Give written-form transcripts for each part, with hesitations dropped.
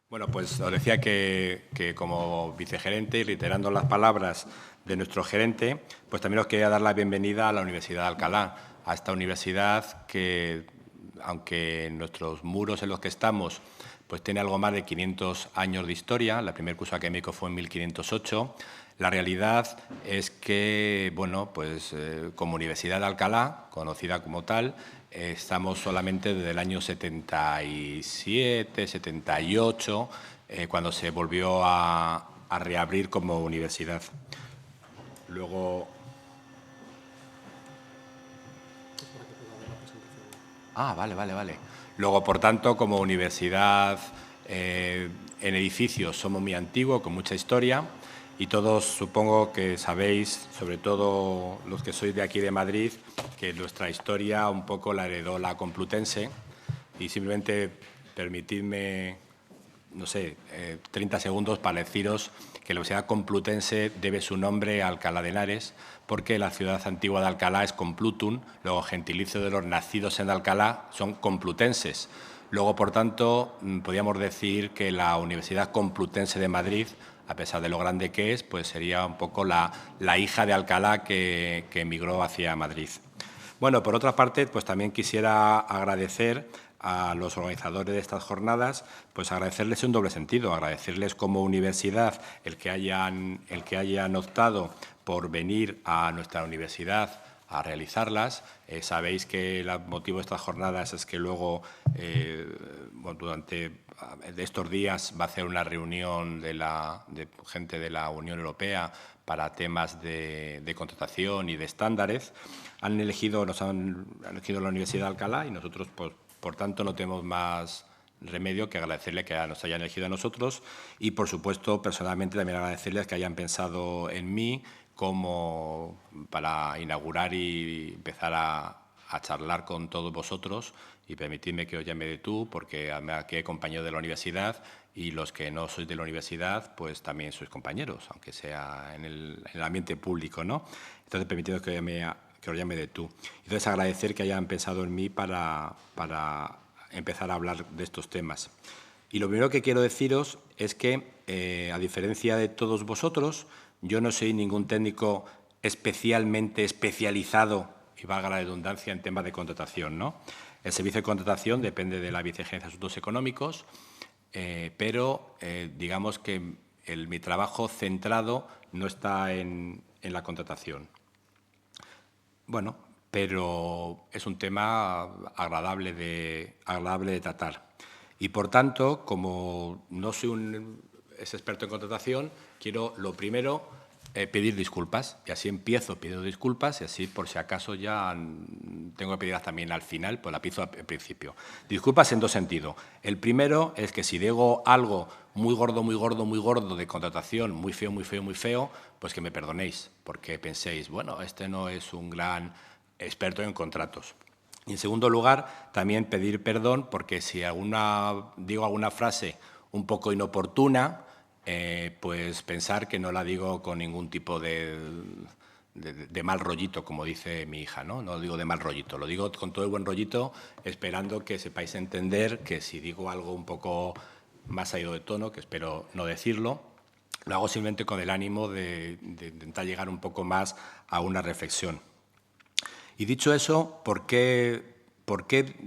Bueno, pues os decía que como vicegerente, y reiterando las palabras de nuestro gerente, pues también os quería dar la bienvenida a la Universidad de Alcalá, a esta universidad que, aunque en nuestros muros en los que estamos, pues tiene algo más de 500 años de historia. El primer curso académico fue en 1508. La realidad es que, bueno, pues como Universidad de Alcalá, conocida como tal, estamos solamente desde el año 77, 78, cuando se volvió a reabrir como universidad. Luego... Vale. Luego, por tanto, como universidad en edificios somos muy antiguos, con mucha historia, y todos supongo que sabéis, sobre todo los que sois de aquí de Madrid, que nuestra historia un poco la heredó la Complutense, y simplemente permitidme, no sé, 30 segundos para deciros que la Universidad Complutense debe su nombre a Alcalá de Henares, porque la ciudad antigua de Alcalá es Complutum, luego gentilicio de los nacidos en Alcalá son complutenses. Luego, por tanto, podríamos decir que la Universidad Complutense de Madrid, a pesar de lo grande que es, pues sería un poco la hija de Alcalá que emigró hacia Madrid. Bueno, por otra parte, pues también quisiera agradecer a los organizadores de estas jornadas, pues agradecerles en un doble sentido, agradecerles como universidad el que hayan optado por venir a nuestra universidad a realizarlas. Sabéis que el motivo de estas jornadas es que luego, durante estos días, va a hacer una reunión de gente de la Unión Europea para temas de contratación y de estándares. Nos han elegido la Universidad de Alcalá y nosotros, pues, por tanto, no tenemos más remedio que agradecerle que nos hayan elegido a nosotros y, por supuesto, personalmente también agradecerles que hayan pensado en mí como para inaugurar y empezar a charlar con todos vosotros, y permitidme que os llame de tú, porque aquí hay compañeros de la universidad y los que no sois de la universidad, pues también sois compañeros, aunque sea en el ambiente público, ¿no? Entonces, permitidme que os llame de tú. Entonces, agradecer que hayan pensado en mí para empezar a hablar de estos temas. Y lo primero que quiero deciros es que, a diferencia de todos vosotros, yo no soy ningún técnico especialmente especializado, y valga la redundancia, en temas de contratación, ¿no? El servicio de contratación depende de la Vicegerencia de Asuntos Económicos, pero digamos que mi trabajo centrado no está en la contratación. Bueno, pero es un tema agradable de tratar. Y, por tanto, como no soy un experto en contratación, quiero, lo primero, pedir disculpas. Y así empiezo pidiendo disculpas, y así, por si acaso, ya tengo que pedirlas también al final, pues la pido al principio. Disculpas en dos sentidos. El primero es que si digo algo muy gordo de contratación, muy feo, pues que me perdonéis, porque penséis, bueno, este no es un gran experto en contratos. Y, en segundo lugar, también pedir perdón porque si digo alguna frase un poco inoportuna, pues pensar que no la digo con ningún tipo de mal rollito, como dice mi hija, ¿no? No lo digo de mal rollito, lo digo con todo el buen rollito, esperando que sepáis entender que si digo algo un poco más salido de tono, que espero no decirlo, lo hago simplemente con el ánimo de intentar llegar un poco más a una reflexión. Y dicho eso, ¿por qué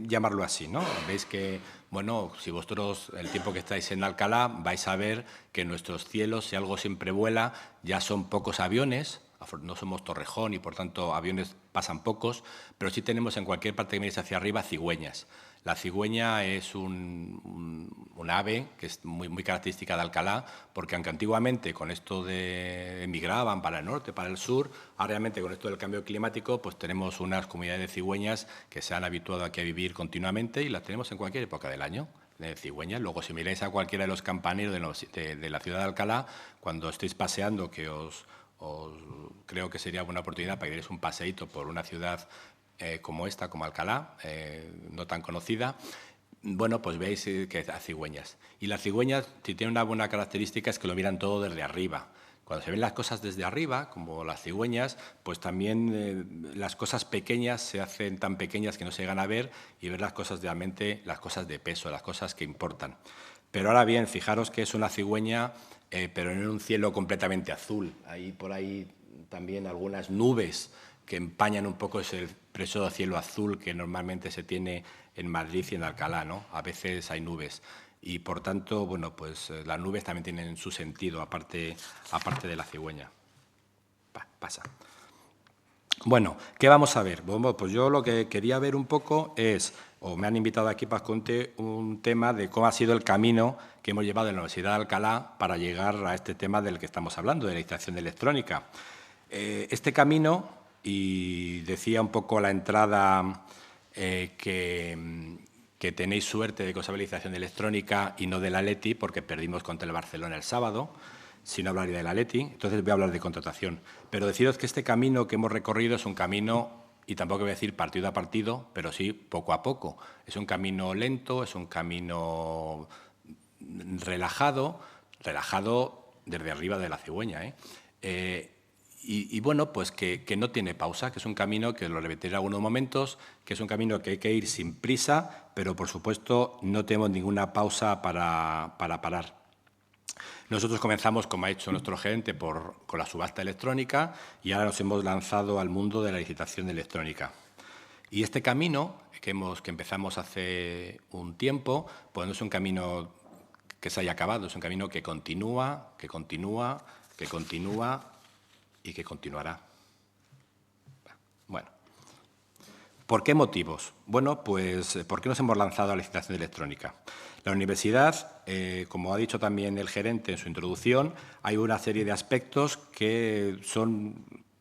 llamarlo así, ¿no? Veis que, bueno, si vosotros el tiempo que estáis en Alcalá vais a ver que en nuestros cielos, si algo siempre vuela, ya son pocos aviones. No somos Torrejón y, por tanto, aviones pasan pocos, pero sí tenemos en cualquier parte que miréis hacia arriba cigüeñas. La cigüeña es un ave que es muy característica de Alcalá, porque aunque antiguamente con esto de emigraban para el norte, para el sur, ahora realmente con esto del cambio climático, pues tenemos unas comunidades de cigüeñas que se han habituado aquí a vivir continuamente y las tenemos en cualquier época del año. De cigüeñas. Luego, si miráis a cualquiera de los campaneros de la ciudad de Alcalá, cuando estéis paseando, que os creo que sería buena oportunidad para que deis un paseíto por una ciudad como esta, como Alcalá, no tan conocida, bueno, pues veis que hay cigüeñas. Y las cigüeñas, si tienen una buena característica, es que lo miran todo desde arriba. Cuando se ven las cosas desde arriba, como las cigüeñas, pues también las cosas pequeñas se hacen tan pequeñas que no se llegan a ver, y ver las cosas realmente, las cosas de peso, las cosas que importan. Pero ahora bien, fijaros que es una cigüeña, pero en un cielo completamente azul. Hay por ahí también algunas nubes que empañan un poco ese precioso cielo azul que normalmente se tiene en Madrid y en Alcalá, ¿no? A veces hay nubes. Y, por tanto, bueno, pues las nubes también tienen su sentido, aparte de la cigüeña. Pasa. Bueno, ¿qué vamos a ver? Bueno, pues yo lo que quería ver un poco es, o me han invitado aquí para que conte un tema de cómo ha sido el camino que hemos llevado en la Universidad de Alcalá para llegar a este tema del que estamos hablando, de la licitación electrónica. Este camino, y decía un poco a la entrada que tenéis suerte de que os hable de licitación electrónica y no del Atleti, porque perdimos contra el Barcelona el sábado, si no hablaría del Atleti, entonces voy a hablar de contratación. Pero deciros que este camino que hemos recorrido es un camino, y tampoco voy a decir partido a partido, pero sí poco a poco. Es un camino lento, es un camino relajado desde arriba de la cigüeña, y bueno, pues que no tiene pausa, que es un camino que lo repetiré en algunos momentos, que es un camino que hay que ir sin prisa, pero por supuesto no tenemos ninguna pausa para parar. Nosotros comenzamos, como ha hecho nuestro gerente, con la subasta electrónica y ahora nos hemos lanzado al mundo de la licitación electrónica. Y este camino que empezamos hace un tiempo, pues no es un camino que se haya acabado, es un camino que continúa, que continúa, que continúa y que continuará. Bueno, ¿por qué motivos? Bueno, pues ¿por qué nos hemos lanzado a la licitación electrónica? La universidad, como ha dicho también el gerente en su introducción, hay una serie de aspectos que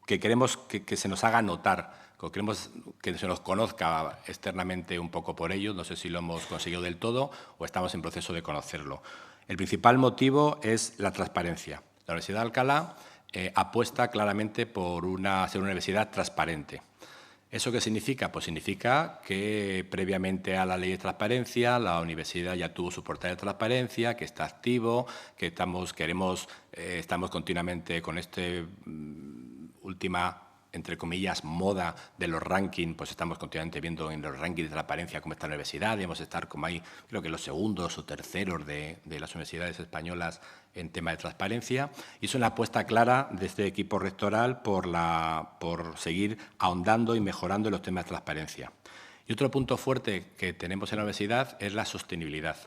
queremos que se nos haga notar, que queremos que se nos conozca externamente un poco por ello. No sé si lo hemos conseguido del todo o estamos en proceso de conocerlo. El principal motivo es la transparencia. La Universidad de Alcalá apuesta claramente por ser una universidad transparente. ¿Eso qué significa? Pues significa que previamente a la ley de transparencia la universidad ya tuvo su portal de transparencia, que está activo, que estamos continuamente con última, entre comillas, moda de los rankings, pues estamos continuamente viendo en los rankings de transparencia cómo está la universidad, debemos estar como ahí, creo que los segundos o terceros de las universidades españolas en tema de transparencia, y es una apuesta clara de este equipo rectoral por seguir ahondando y mejorando en los temas de transparencia. Y otro punto fuerte que tenemos en la universidad es la sostenibilidad.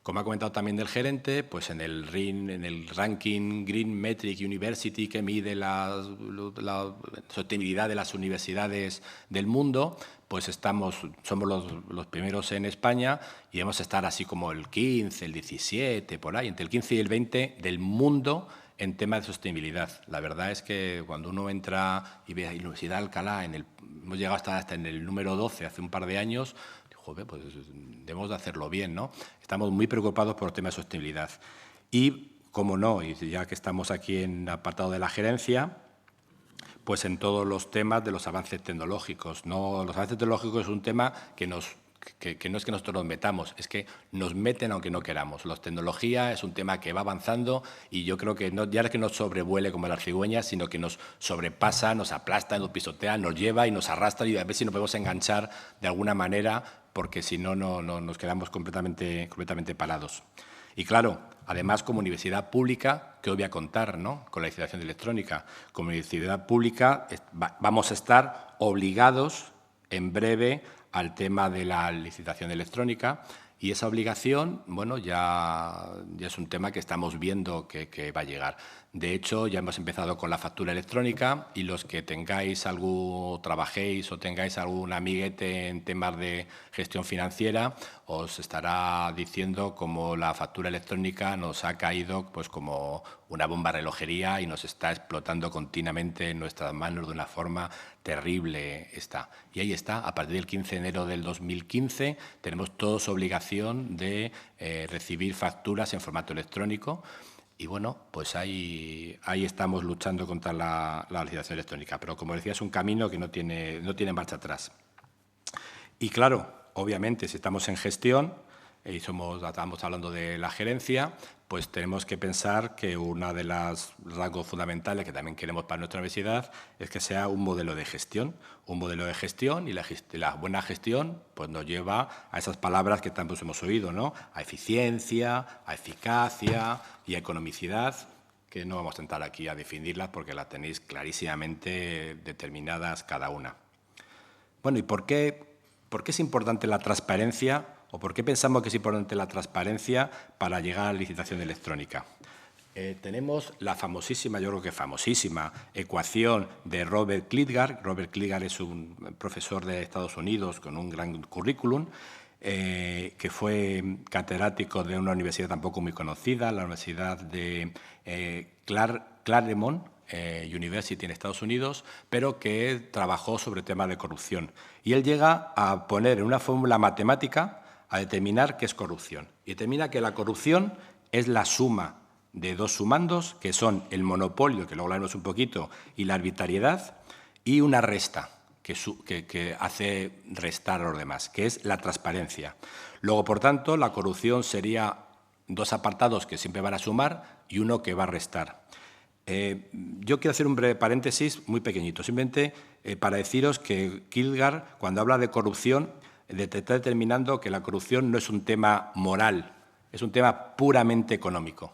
Como ha comentado también el gerente, pues en el ranking Green Metric University, que mide la sostenibilidad de las universidades del mundo, pues somos los primeros en España y vamos a estar así como el 15, el 17, por ahí, entre el 15 y el 20 del mundo en temas de sostenibilidad. La verdad es que cuando uno entra y ve a la Universidad de Alcalá, hemos llegado hasta en el número 12 hace un par de años, joder, pues debemos de hacerlo bien, ¿no? Estamos muy preocupados por el tema de sostenibilidad. Y, como no, y ya que estamos aquí en el apartado de la gerencia, pues en todos los temas de los avances tecnológicos. No, los avances tecnológicos es un tema que no es que nosotros nos metamos, es que nos meten aunque no queramos. La tecnología es un tema que va avanzando y yo creo que ya es que nos sobrevuele como las cigüeñas, sino que nos sobrepasa, nos aplasta, nos pisotea, nos lleva y nos arrastra y a ver si nos podemos enganchar de alguna manera, porque si no, nos quedamos completamente parados. Y claro, además, como universidad pública, que os voy a contar, ¿no?, con la licitación electrónica, como universidad pública vamos a estar obligados en breve al tema de la licitación electrónica y esa obligación, bueno, ya es un tema que estamos viendo que va a llegar. De hecho, ya hemos empezado con la factura electrónica y los que trabajéis o tengáis algún amiguete en temas de gestión financiera, os estará diciendo cómo la factura electrónica nos ha caído pues como una bomba de relojería y nos está explotando continuamente en nuestras manos de una forma terrible. Y ahí está, a partir del 15 de enero del 2015 tenemos todos obligación de recibir facturas en formato electrónico. Y bueno, pues ahí estamos luchando contra la licitación electrónica. Pero como decía, es un camino que no tiene marcha atrás. Y claro, obviamente, si estamos en gestión, y estamos hablando de la gerencia, pues tenemos que pensar que uno de los rasgos fundamentales que también queremos para nuestra universidad es que sea un modelo de gestión. Un modelo de gestión, y la buena gestión pues nos lleva a esas palabras que tantos hemos oído, ¿no? A eficiencia, a eficacia y a economicidad, que no vamos a entrar aquí a definirlas porque las tenéis clarísimamente determinadas cada una. Bueno, ¿y por qué es importante la transparencia o por qué pensamos que es importante la transparencia para llegar a la licitación electrónica? Tenemos la famosísima, yo creo que famosísima, ecuación de Robert Klitgar. Robert Klitgar es un profesor de Estados Unidos con un gran currículum, que fue catedrático de una universidad tampoco muy conocida, la Universidad de Claremont University en Estados Unidos, pero que trabajó sobre temas de corrupción. Y él llega a poner en una fórmula matemática a determinar qué es corrupción. Y determina que la corrupción es la suma de dos sumandos, que son el monopolio, que luego hablaremos un poquito, y la arbitrariedad, y una resta, que hace restar a los demás, que es la transparencia. Luego, por tanto, la corrupción sería dos apartados que siempre van a sumar y uno que va a restar. Yo quiero hacer un breve paréntesis muy pequeñito, simplemente para deciros que Klitgar, cuando habla de corrupción, está determinando que la corrupción no es un tema moral, es un tema puramente económico.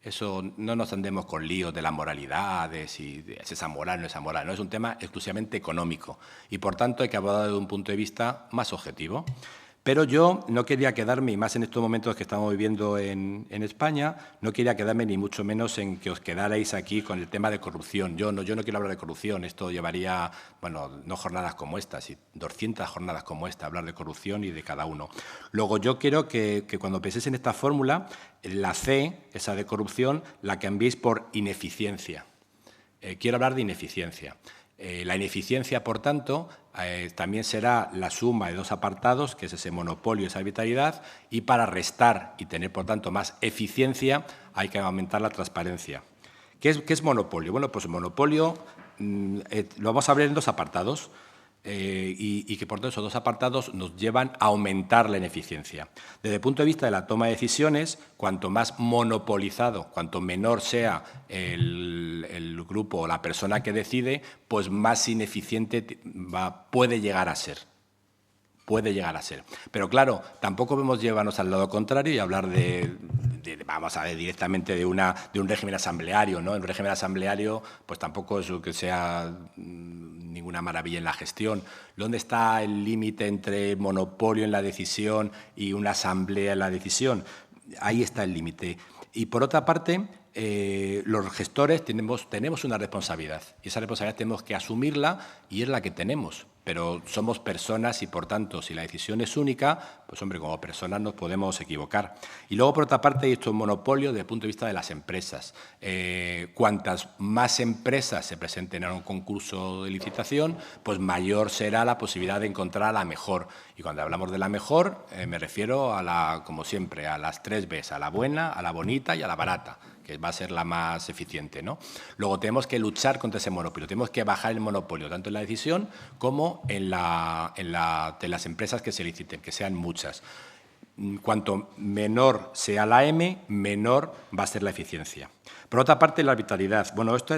Eso no nos andemos con líos de la moralidad, de si es esa moral o no esa moral, no, es un tema exclusivamente económico y, por tanto, hay que abordarlo desde un punto de vista más objetivo. Pero yo no quería quedarme, y más en estos momentos que estamos viviendo en España, no quería quedarme ni mucho menos en que os quedarais aquí con el tema de corrupción. Yo no quiero hablar de corrupción, esto llevaría, bueno, no jornadas como estas, sino 200 jornadas como esta, hablar de corrupción y de cada uno. Luego, yo quiero que cuando penséis en esta fórmula, la C, esa de corrupción, la cambiéis por ineficiencia. Quiero hablar de ineficiencia. La ineficiencia, por tanto, también será la suma de dos apartados, que es ese monopolio, esa arbitrariedad, y para restar y tener, por tanto, más eficiencia hay que aumentar la transparencia. ¿Qué es monopolio? Bueno, pues monopolio lo vamos a ver en dos apartados. Y que, por tanto, esos dos apartados nos llevan a aumentar la ineficiencia. Desde el punto de vista de la toma de decisiones, cuanto más monopolizado, cuanto menor sea el grupo o la persona que decide, pues más ineficiente puede llegar a ser. Puede llegar a ser. Pero, claro, tampoco podemos llevarnos al lado contrario y hablar vamos a ver, directamente de un régimen asambleario, ¿no? El régimen asambleario, pues tampoco es que sea ninguna maravilla en la gestión. ¿Dónde está el límite entre monopolio en la decisión y una asamblea en la decisión? Ahí está el límite. Y, por otra parte, los gestores tenemos una responsabilidad, y esa responsabilidad tenemos que asumirla y es la que tenemos. Pero somos personas y, por tanto, si la decisión es única, pues, hombre, como personas nos podemos equivocar. Y luego, por otra parte, hay esto es un monopolio desde el punto de vista de las empresas. Cuantas más empresas se presenten a un concurso de licitación, pues mayor será la posibilidad de encontrar a la mejor. Y cuando hablamos de la mejor, me refiero como siempre, a las 3 Bs, a la buena, a la bonita y a la barata, que va a ser la más eficiente, ¿no? Luego tenemos que luchar contra ese monopolio, tenemos que bajar el monopolio, tanto en la decisión como en las empresas que se liciten, que sean muchas. Cuanto menor sea la M, menor va a ser la eficiencia. Por otra parte, la arbitrariedad. Bueno, este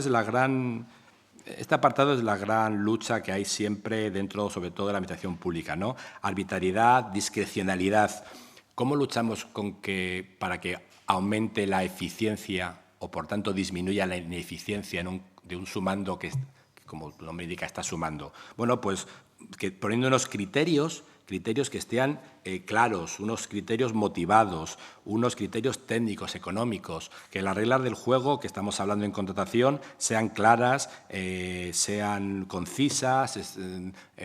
apartado es la gran lucha que hay siempre dentro, sobre todo, de la administración pública, ¿no? Arbitrariedad, discrecionalidad. ¿Cómo luchamos para que aumente la eficiencia o, por tanto, disminuya la ineficiencia de un sumando que, como el nombre indica, está sumando? Bueno, pues poniendo unos criterios que estén claros, unos criterios motivados, unos criterios técnicos, económicos, que las reglas del juego que estamos hablando en contratación sean claras, sean concisas,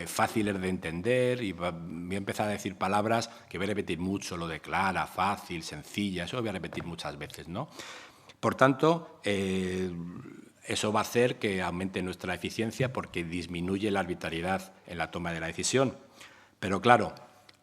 fáciles de entender. Y voy a empezar a decir palabras que voy a repetir mucho, lo de clara, fácil, sencilla, eso lo voy a repetir muchas veces, ¿no? Por tanto, eso va a hacer que aumente nuestra eficiencia porque disminuye la arbitrariedad en la toma de la decisión. Pero, claro,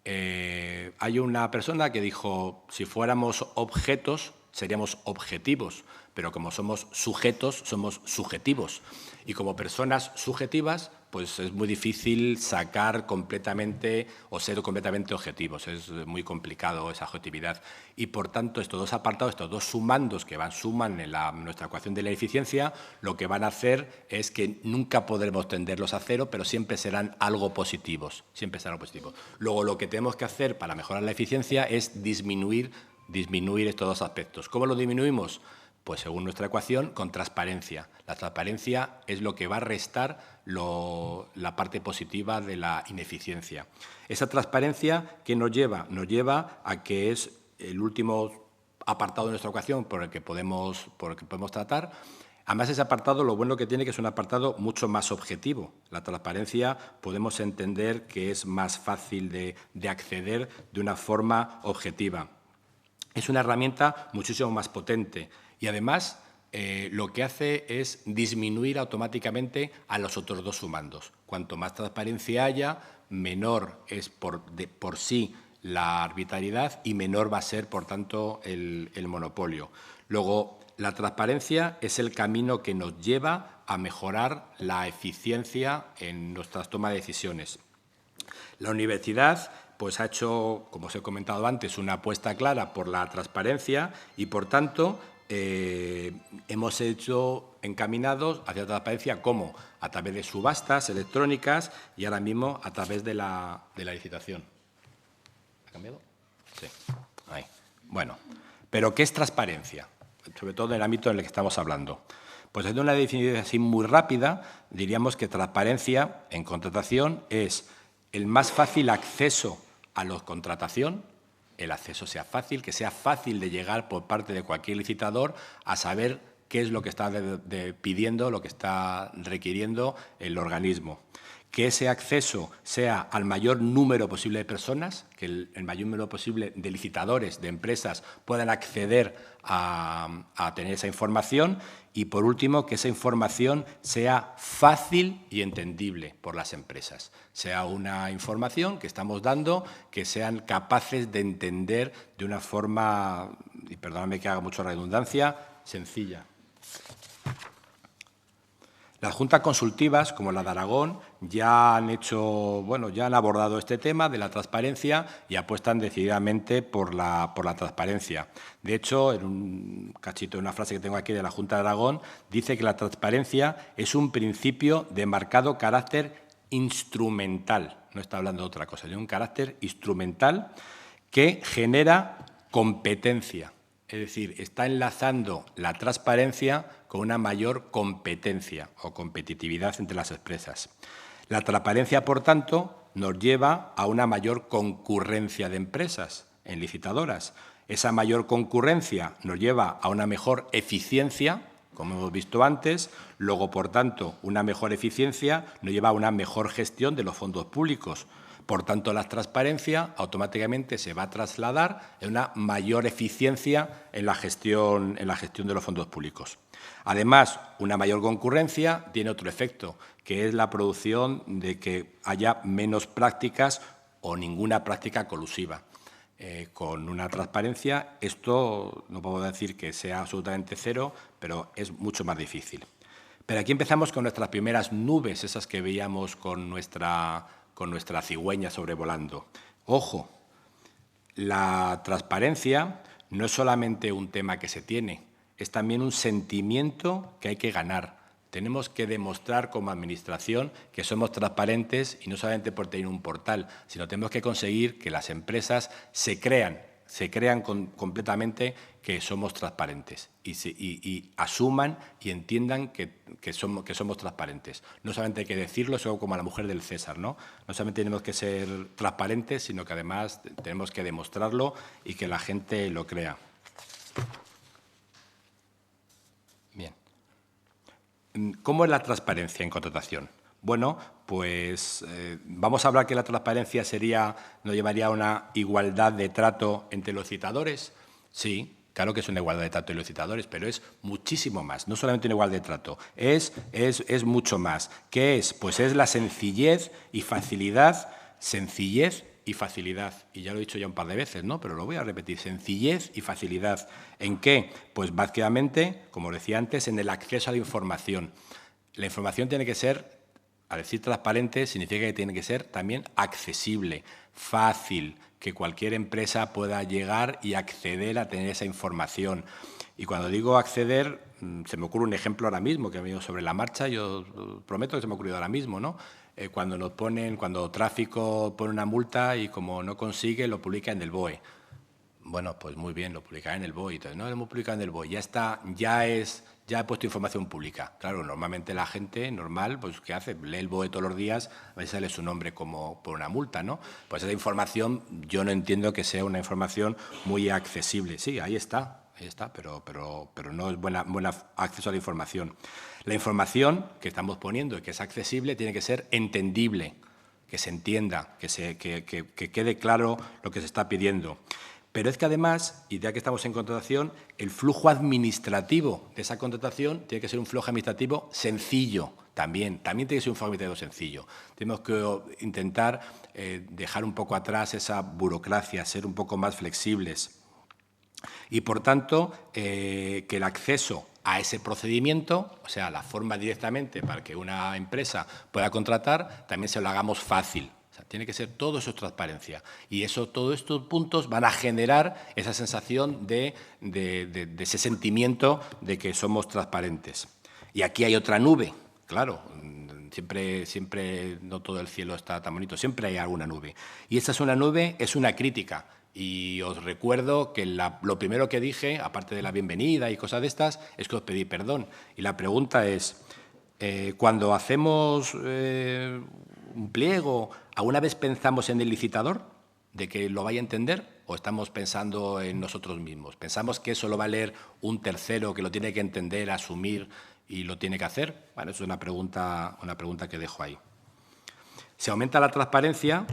hay una persona que dijo, si fuéramos objetos, seríamos objetivos, pero como somos sujetos, somos subjetivos. Y como personas subjetivas, pues es muy difícil sacar completamente o ser completamente objetivos. Es muy complicado esa objetividad. Y, por tanto, estos dos apartados, estos dos sumandos que suman en nuestra ecuación de la eficiencia, lo que van a hacer es que nunca podremos tenderlos a cero, pero siempre serán algo positivos. Siempre serán algo positivos. Luego, lo que tenemos que hacer para mejorar la eficiencia es disminuir estos dos aspectos. ¿Cómo lo disminuimos? Pues según nuestra ecuación, con transparencia. La transparencia es lo que va a restar la parte positiva de la ineficiencia. Esa transparencia, ¿qué nos lleva? Nos lleva a que es el último apartado de nuestra ecuación por el que podemos tratar. Además, ese apartado, lo bueno que tiene, que es un apartado mucho más objetivo. La transparencia podemos entender que es más fácil de acceder de una forma objetiva. Es una herramienta muchísimo más potente y, además, lo que hace es disminuir automáticamente a los otros dos sumandos. Cuanto más transparencia haya, menor es por sí la arbitrariedad y menor va a ser, por tanto, el monopolio. Luego, la transparencia es el camino que nos lleva a mejorar la eficiencia en nuestras tomas de decisiones. La universidad pues ha hecho, como os he comentado antes, una apuesta clara por la transparencia y, por tanto, hemos hecho encaminados hacia la transparencia, ¿cómo? A través de subastas electrónicas y ahora mismo a través de la licitación. ¿Ha cambiado? Sí. Ahí. Bueno, ¿pero qué es transparencia? Sobre todo en el ámbito en el que estamos hablando. Pues desde una definición así muy rápida, diríamos que transparencia en contratación es el más fácil acceso a la contratación, el acceso sea fácil, que sea fácil de llegar por parte de cualquier licitador a saber qué es lo que está pidiendo, lo que está requiriendo el organismo. Que ese acceso sea al mayor número posible de personas, que el mayor número posible de licitadores, de empresas, puedan acceder a tener esa información y, por último, que esa información sea fácil y entendible por las empresas. Sea una información que estamos dando que sean capaces de entender de una forma, y perdóname que haga mucha redundancia, sencilla. Las juntas consultivas, como la de Aragón, ya han abordado este tema de la transparencia y apuestan decididamente por la transparencia. De hecho, en un cachito de una frase que tengo aquí de la Junta de Aragón, dice que la transparencia es un principio de marcado carácter instrumental. No está hablando de otra cosa, de un carácter instrumental que genera competencia. Es decir, está enlazando la transparencia con una mayor competencia o competitividad entre las empresas. La transparencia, por tanto, nos lleva a una mayor concurrencia de empresas en licitadoras. Esa mayor concurrencia nos lleva a una mejor eficiencia, como hemos visto antes. Luego, por tanto, una mejor eficiencia nos lleva a una mejor gestión de los fondos públicos. Por tanto, la transparencia automáticamente se va a trasladar en una mayor eficiencia en la gestión de los fondos públicos. Además, una mayor concurrencia tiene otro efecto, que es la producción de que haya menos prácticas o ninguna práctica colusiva. Con una transparencia, esto no puedo decir que sea absolutamente cero, pero es mucho más difícil. Pero aquí empezamos con nuestras primeras nubes, esas que veíamos con nuestra cigüeña sobrevolando. Ojo, la transparencia no es solamente un tema que se tiene, es también un sentimiento que hay que ganar. Tenemos que demostrar como Administración que somos transparentes y no solamente por tener un portal, sino tenemos que conseguir que las empresas se crean completamente que somos transparentes y asuman y entiendan que somos transparentes. No solamente hay que decirlo, eso como a la mujer del César, ¿no? No solamente tenemos que ser transparentes, sino que además tenemos que demostrarlo y que la gente lo crea. Bien. ¿Cómo es la transparencia en contratación? Bueno, pues vamos a hablar que la transparencia nos llevaría a una igualdad de trato entre los licitadores. Sí, claro que es una igualdad de trato entre los licitadores, pero es muchísimo más. No solamente una igualdad de trato, es mucho más. ¿Qué es? Pues es la sencillez y facilidad. Sencillez y facilidad. Y ya lo he dicho ya un par de veces, ¿no? Pero lo voy a repetir. Sencillez y facilidad. ¿En qué? Pues básicamente, como decía antes, en el acceso a la información. La información tiene que ser Al decir transparente significa que tiene que ser también accesible, fácil, que cualquier empresa pueda llegar y acceder a tener esa información. Y cuando digo acceder, se me ocurre un ejemplo ahora mismo que ha venido sobre la marcha, yo prometo que se me ha ocurrido ahora mismo, ¿no? Cuando tráfico pone una multa y como no consigue, lo publica en el BOE. Bueno, pues muy bien, lo publicará en el BOE. Entonces, no lo hemos publicado en el BOE, ya está, ya he puesto información pública. Claro, normalmente la gente normal, pues ¿qué hace? Lee el BOE todos los días, a veces sale su nombre como por una multa, ¿no? Pues esa información yo no entiendo que sea una información muy accesible. Sí, ahí está, pero no es buen acceso a la información. La información que estamos poniendo y que es accesible tiene que ser entendible, que se entienda, que quede claro lo que se está pidiendo. Pero es que además, y ya que estamos en contratación, el flujo administrativo de esa contratación tiene que ser un flujo administrativo sencillo también tiene que ser un flujo administrativo sencillo. Tenemos que intentar dejar un poco atrás esa burocracia, ser un poco más flexibles. Y, por tanto, que el acceso a ese procedimiento, o sea, la forma directamente para que una empresa pueda contratar, también se lo hagamos fácil. O sea, tiene que ser todo eso transparencia. Y todos estos puntos van a generar esa sensación de ese sentimiento de que somos transparentes. Y aquí hay otra nube, claro. Siempre no todo el cielo está tan bonito, siempre hay alguna nube. Y esta es una nube, es una crítica. Y os recuerdo que lo primero que dije, aparte de la bienvenida y cosas de estas, es que os pedí perdón. Y la pregunta es, cuando hacemos un pliego, ¿alguna vez pensamos en el licitador, de que lo vaya a entender, o estamos pensando en nosotros mismos? ¿Pensamos que eso lo va a leer un tercero que lo tiene que entender, asumir y lo tiene que hacer? Bueno, eso es una pregunta que dejo ahí. Se aumenta la transparencia,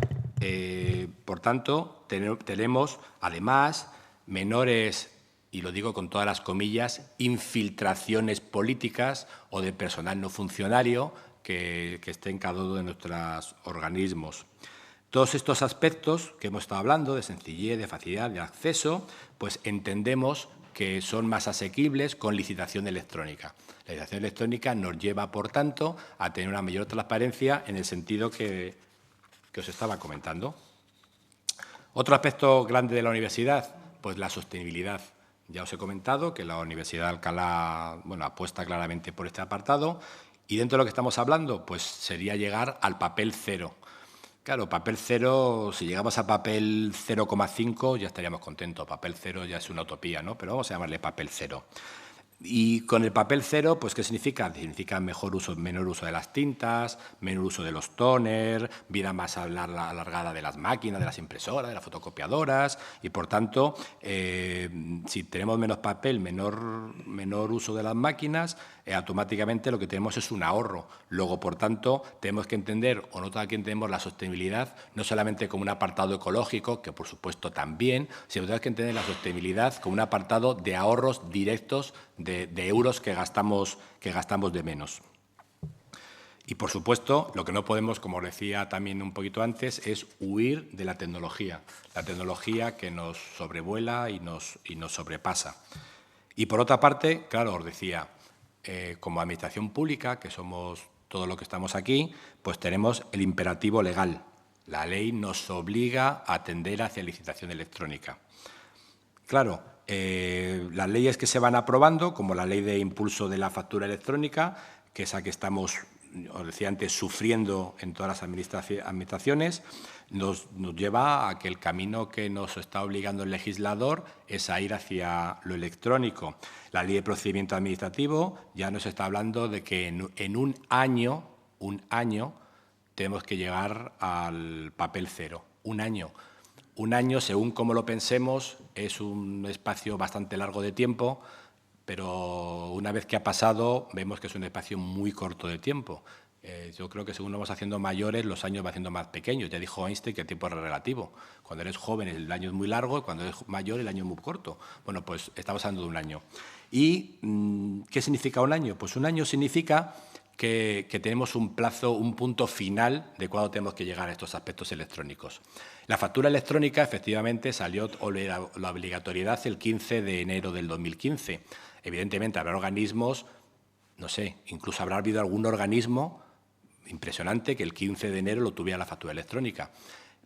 por tanto, tenemos además menores, y lo digo con todas las comillas, infiltraciones políticas o de personal no funcionario que esté en cada uno de nuestros organismos. Todos estos aspectos que hemos estado hablando, de sencillez, de facilidad, de acceso, pues entendemos que son más asequibles con licitación electrónica. La licitación electrónica nos lleva, por tanto, a tener una mayor transparencia en el sentido que os estaba comentando. Otro aspecto grande de la universidad, pues la sostenibilidad. Ya os he comentado que la Universidad de Alcalá apuesta claramente por este apartado, y dentro de lo que estamos hablando, pues sería llegar al papel cero. Claro, papel cero, si llegamos a papel 0,5 ya estaríamos contentos. Papel cero ya es una utopía, ¿no? Pero vamos a llamarle papel cero. Y con el papel cero, pues ¿qué significa? Significa menor uso de las tintas, menor uso de los tóner, vida más alargada de las máquinas, de las impresoras, de las fotocopiadoras, y por tanto, si tenemos menos papel, menor uso de las máquinas, automáticamente lo que tenemos es un ahorro. Luego, por tanto, tenemos que entender, o no que entendemos la sostenibilidad, no solamente como un apartado ecológico, que por supuesto también, sino que tenemos que entender la sostenibilidad como un apartado de ahorros directos de euros que gastamos de menos. Y, por supuesto, lo que no podemos, como decía también un poquito antes, es huir de la tecnología que nos sobrevuela y nos sobrepasa. Y, por otra parte, claro, os decía, como administración pública, que somos todo lo que estamos aquí, pues tenemos el imperativo legal. La ley nos obliga a tender hacia licitación electrónica. Claro, las leyes que se van aprobando, como la ley de impulso de la factura electrónica, que es la que estamos, os decía antes, sufriendo en todas las administraciones, nos lleva a que el camino que nos está obligando el legislador es a ir hacia lo electrónico. La ley de procedimiento administrativo ya nos está hablando de que en un año tenemos que llegar al papel cero. Un año. Un año, según como lo pensemos, es un espacio bastante largo de tiempo, pero una vez que ha pasado, vemos que es un espacio muy corto de tiempo. Yo creo que según nos vamos haciendo mayores, los años van haciendo más pequeños. Ya dijo Einstein que el tiempo es relativo. Cuando eres joven el año es muy largo y cuando eres mayor el año es muy corto. Bueno, pues estamos hablando de un año. ¿Y qué significa un año? Pues un año significa que tenemos un plazo, un punto final de cuándo tenemos que llegar a estos aspectos electrónicos. La factura electrónica, efectivamente, salió la obligatoriedad el 15 de enero del 2015. Evidentemente, habrá organismos, no sé, incluso habrá habido algún organismo, impresionante que el 15 de enero lo tuviera la factura electrónica.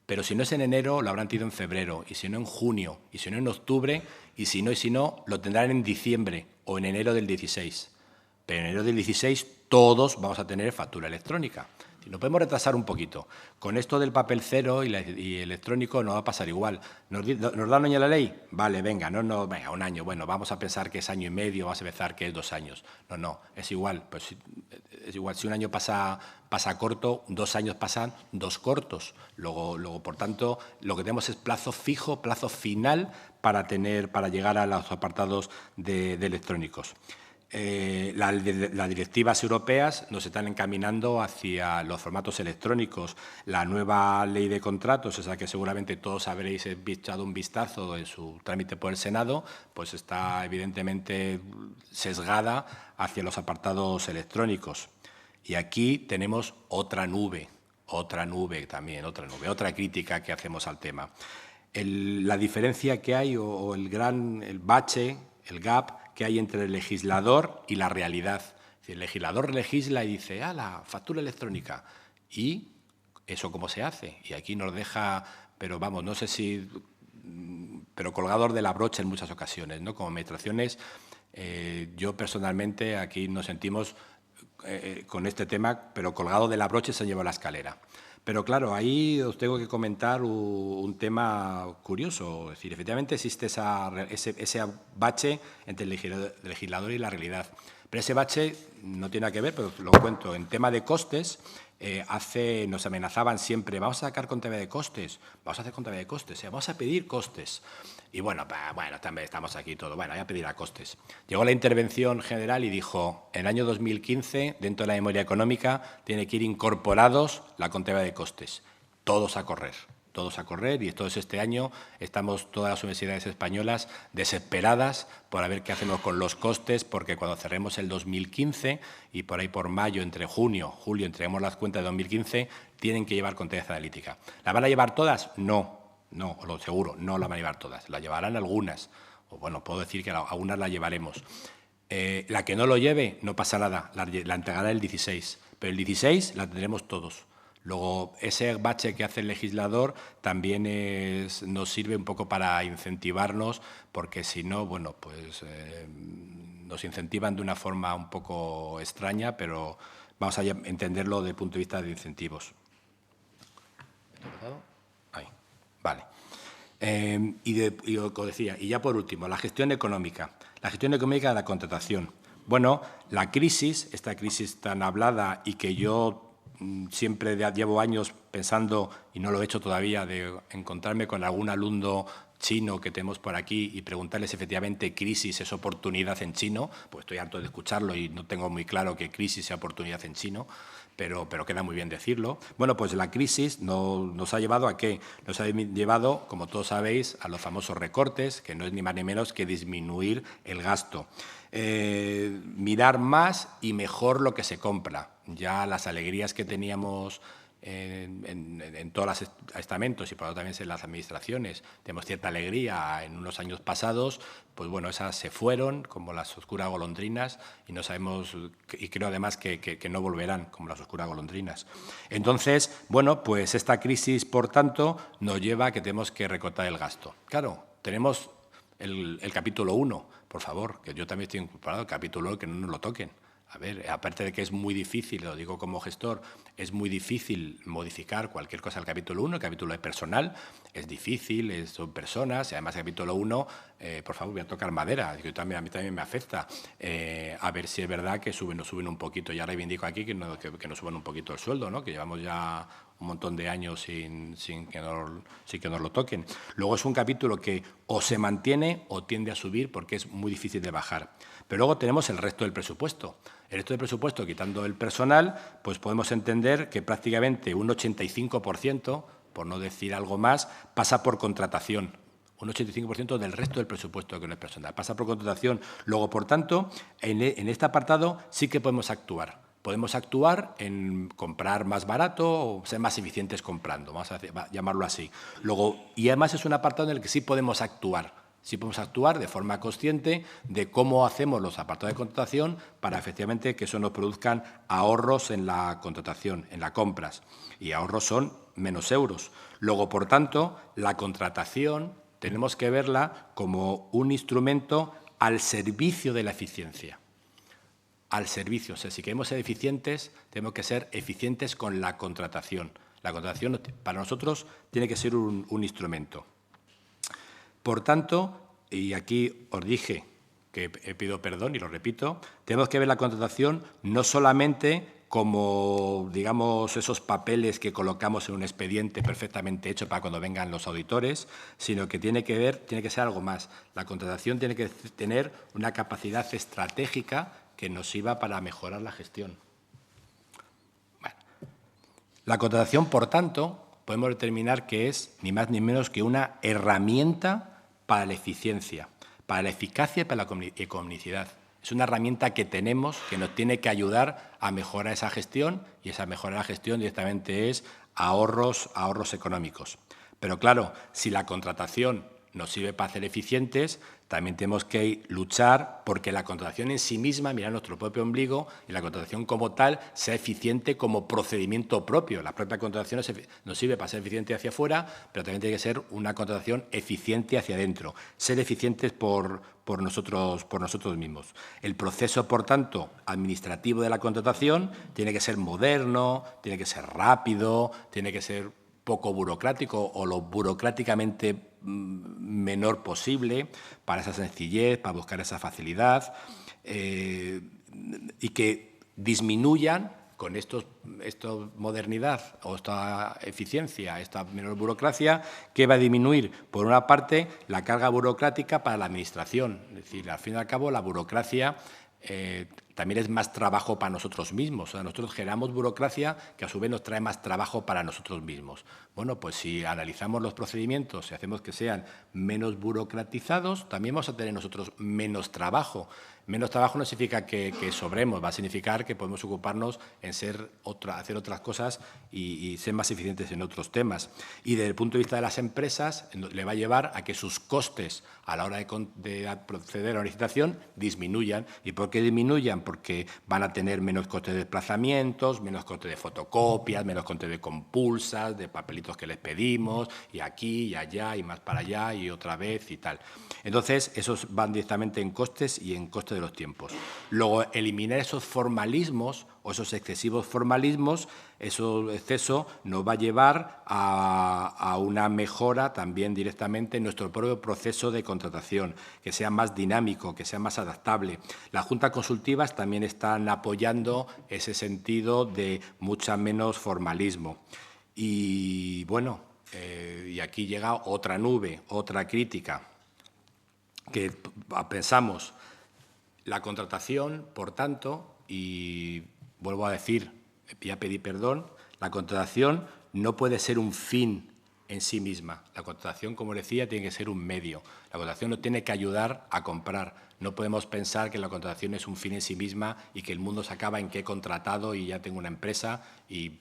Pero si no es en enero, lo habrán tenido en febrero, y si no en junio, y si no en octubre, y si no, lo tendrán en diciembre o en enero del 16. Pero en enero del 16 todos vamos a tener factura electrónica. Si nos podemos retrasar un poquito. Con esto del papel cero y electrónico no va a pasar igual. ¿Nos da un año la ley? Vale, venga, venga, un año. Bueno, vamos a pensar que es año y medio, vamos a pensar que es 2 años. No, es igual. Pues es igual, si un año pasa corto, 2 años pasan 2 cortos. Luego, por tanto, lo que tenemos es plazo fijo, plazo final para llegar a los apartados de electrónicos. Las directivas europeas nos están encaminando hacia los formatos electrónicos. La nueva ley de contratos, esa que seguramente todos habréis echado un vistazo en su trámite por el Senado, pues está evidentemente sesgada hacia los apartados electrónicos. Y aquí tenemos otra crítica que hacemos al tema. La diferencia que hay o el bache, el gap que hay entre el legislador y la realidad. El legislador legisla y dice, la factura electrónica. ¿Y eso cómo se hace? Y aquí nos deja, pero vamos, no sé si, pero colgador de la brocha en muchas ocasiones, ¿no? Como administraciones, yo personalmente aquí nos sentimos con este tema, pero colgado de la brocha se lleva la escalera. Pero claro, ahí os tengo que comentar un tema curioso. Es decir, efectivamente existe ese bache entre el legislador y la realidad. Pero ese bache no tiene nada que ver, pero lo cuento. En tema de costes, nos amenazaban siempre, vamos a sacar contabilidad de costes, vamos a hacer contabilidad de costes, vamos a pedir costes. Y bueno, también estamos aquí todos, voy a pedir a costes. Llegó la intervención general y dijo, en el año 2015, dentro de la memoria económica, tiene que ir incorporados la contabilidad de costes. Todos a correr, y entonces este año estamos todas las universidades españolas desesperadas por ver qué hacemos con los costes, porque cuando cerremos el 2015 y por ahí por mayo, entre junio, julio, entreguemos las cuentas de 2015, tienen que llevar contabilidad analítica. ¿La van a llevar todas? No, lo seguro, no la van a llevar todas, la llevarán algunas, o bueno, puedo decir que algunas la llevaremos. La que no lo lleve, no pasa nada, la entregará el 16, pero el 16 la tendremos todos. Luego, ese bache que hace el legislador también nos sirve un poco para incentivarnos, porque si no, bueno, pues nos incentivan de una forma un poco extraña, pero vamos a entenderlo desde el punto de vista de incentivos. Ahí, vale. Y como decía, y ya por último, la gestión económica. La gestión económica de la contratación. Bueno, la crisis, esta crisis tan hablada y que yo siempre llevo años pensando, y no lo he hecho todavía, de encontrarme con algún alumno chino que tenemos por aquí y preguntarles si efectivamente crisis es oportunidad en chino, pues estoy harto de escucharlo y no tengo muy claro que crisis sea oportunidad en chino, pero queda muy bien decirlo. Bueno, pues la crisis nos ha llevado ¿a qué? Nos ha llevado, como todos sabéis, a los famosos recortes, que no es ni más ni menos que disminuir el gasto. Mirar más y mejor lo que se compra. Ya las alegrías que teníamos en todos los estamentos y por lo tanto también en las administraciones, tenemos cierta alegría en unos años pasados, pues bueno, esas se fueron como las oscuras golondrinas y no sabemos, y creo además que no volverán como las oscuras golondrinas. Entonces, bueno, pues esta crisis, por tanto, nos lleva a que tenemos que recortar el gasto. Claro, tenemos el capítulo 1, por favor, que yo también estoy incorporado, el capítulo 1, que no nos lo toquen. A ver, aparte de que es muy difícil, lo digo como gestor, es muy difícil modificar cualquier cosa del capítulo 1, el capítulo de personal, es difícil, son personas, y además el capítulo 1, por favor, voy a tocar madera, a mí también me afecta, a ver si es verdad que nos suben un poquito, ya reivindico aquí que nos suban un poquito el sueldo, ¿no? Que llevamos ya un montón de años sin que nos lo toquen. Luego es un capítulo que o se mantiene o tiende a subir porque es muy difícil de bajar. Pero luego tenemos el resto del presupuesto. El resto del presupuesto, quitando el personal, pues podemos entender que prácticamente un 85%, por no decir algo más, pasa por contratación. Un 85% del resto del presupuesto que no es personal pasa por contratación. Luego, por tanto, en este apartado sí que podemos actuar. Podemos actuar en comprar más barato o ser más eficientes comprando, vamos a llamarlo así. Luego, y además es un apartado en el que sí podemos actuar. Sí podemos actuar de forma consciente de cómo hacemos los apartados de contratación para efectivamente que eso nos produzcan ahorros en la contratación, en las compras. Y ahorros son menos euros. Luego, por tanto, la contratación tenemos que verla como un instrumento al servicio de la eficiencia. Al servicio. O sea, si queremos ser eficientes, tenemos que ser eficientes con la contratación. La contratación para nosotros tiene que ser un instrumento. Por tanto, y aquí os dije que pido perdón y lo repito, tenemos que ver la contratación no solamente como, digamos, esos papeles que colocamos en un expediente perfectamente hecho para cuando vengan los auditores, sino que tiene que ser algo más. La contratación tiene que tener una capacidad estratégica que nos sirva para mejorar la gestión. Bueno. La contratación, por tanto, podemos determinar que es ni más ni menos que una herramienta para la eficiencia, para la eficacia y para la economicidad. Es una herramienta que tenemos que nos tiene que ayudar a mejorar esa gestión y esa mejora de la gestión directamente es ahorros económicos. Pero claro, si la contratación nos sirve para ser eficientes, también tenemos que luchar porque la contratación en sí misma, mira nuestro propio ombligo, y la contratación como tal sea eficiente como procedimiento propio. La propia contratación nos sirve para ser eficiente hacia afuera, pero también tiene que ser una contratación eficiente hacia adentro, ser eficientes por nosotros mismos. El proceso, por tanto, administrativo de la contratación tiene que ser moderno, tiene que ser rápido, tiene que ser poco burocrático o lo burocráticamente menor posible para esa sencillez, para buscar esa facilidad y que disminuyan con esta modernidad o esta eficiencia, esta menor burocracia, que va a disminuir, por una parte, la carga burocrática para la Administración. Es decir, al fin y al cabo, la burocracia también es más trabajo para nosotros mismos. O sea, nosotros generamos burocracia que a su vez nos trae más trabajo para nosotros mismos. Bueno, pues si analizamos los procedimientos y hacemos que sean menos burocratizados, también vamos a tener nosotros menos trabajo. Menos trabajo no significa que sobremos, va a significar que podemos ocuparnos en hacer otras cosas y ser más eficientes en otros temas. Y desde el punto de vista de las empresas, le va a llevar a que sus costes a la hora de proceder a una licitación disminuyan. ¿Y por qué disminuyan? Porque van a tener menos costes de desplazamientos, menos costes de fotocopias, menos costes de compulsas, de papelitos que les pedimos, y aquí, y allá, y más para allá, y otra vez, y tal. Entonces, esos van directamente en costes y en costes de los tiempos. Luego, eliminar esos formalismos o esos excesivos formalismos, ese exceso nos va a llevar a una mejora también directamente en nuestro propio proceso de contratación, que sea más dinámico, que sea más adaptable. Las juntas consultivas también están apoyando ese sentido de mucha menos formalismo. Y bueno, y aquí llega otra nube, otra crítica, que pensamos la contratación, por tanto, y vuelvo a decir, ya pedí perdón, la contratación no puede ser un fin en sí misma. La contratación, como decía, tiene que ser un medio. La contratación nos tiene que ayudar a comprar. No podemos pensar que la contratación es un fin en sí misma y que el mundo se acaba en que he contratado y ya tengo una empresa,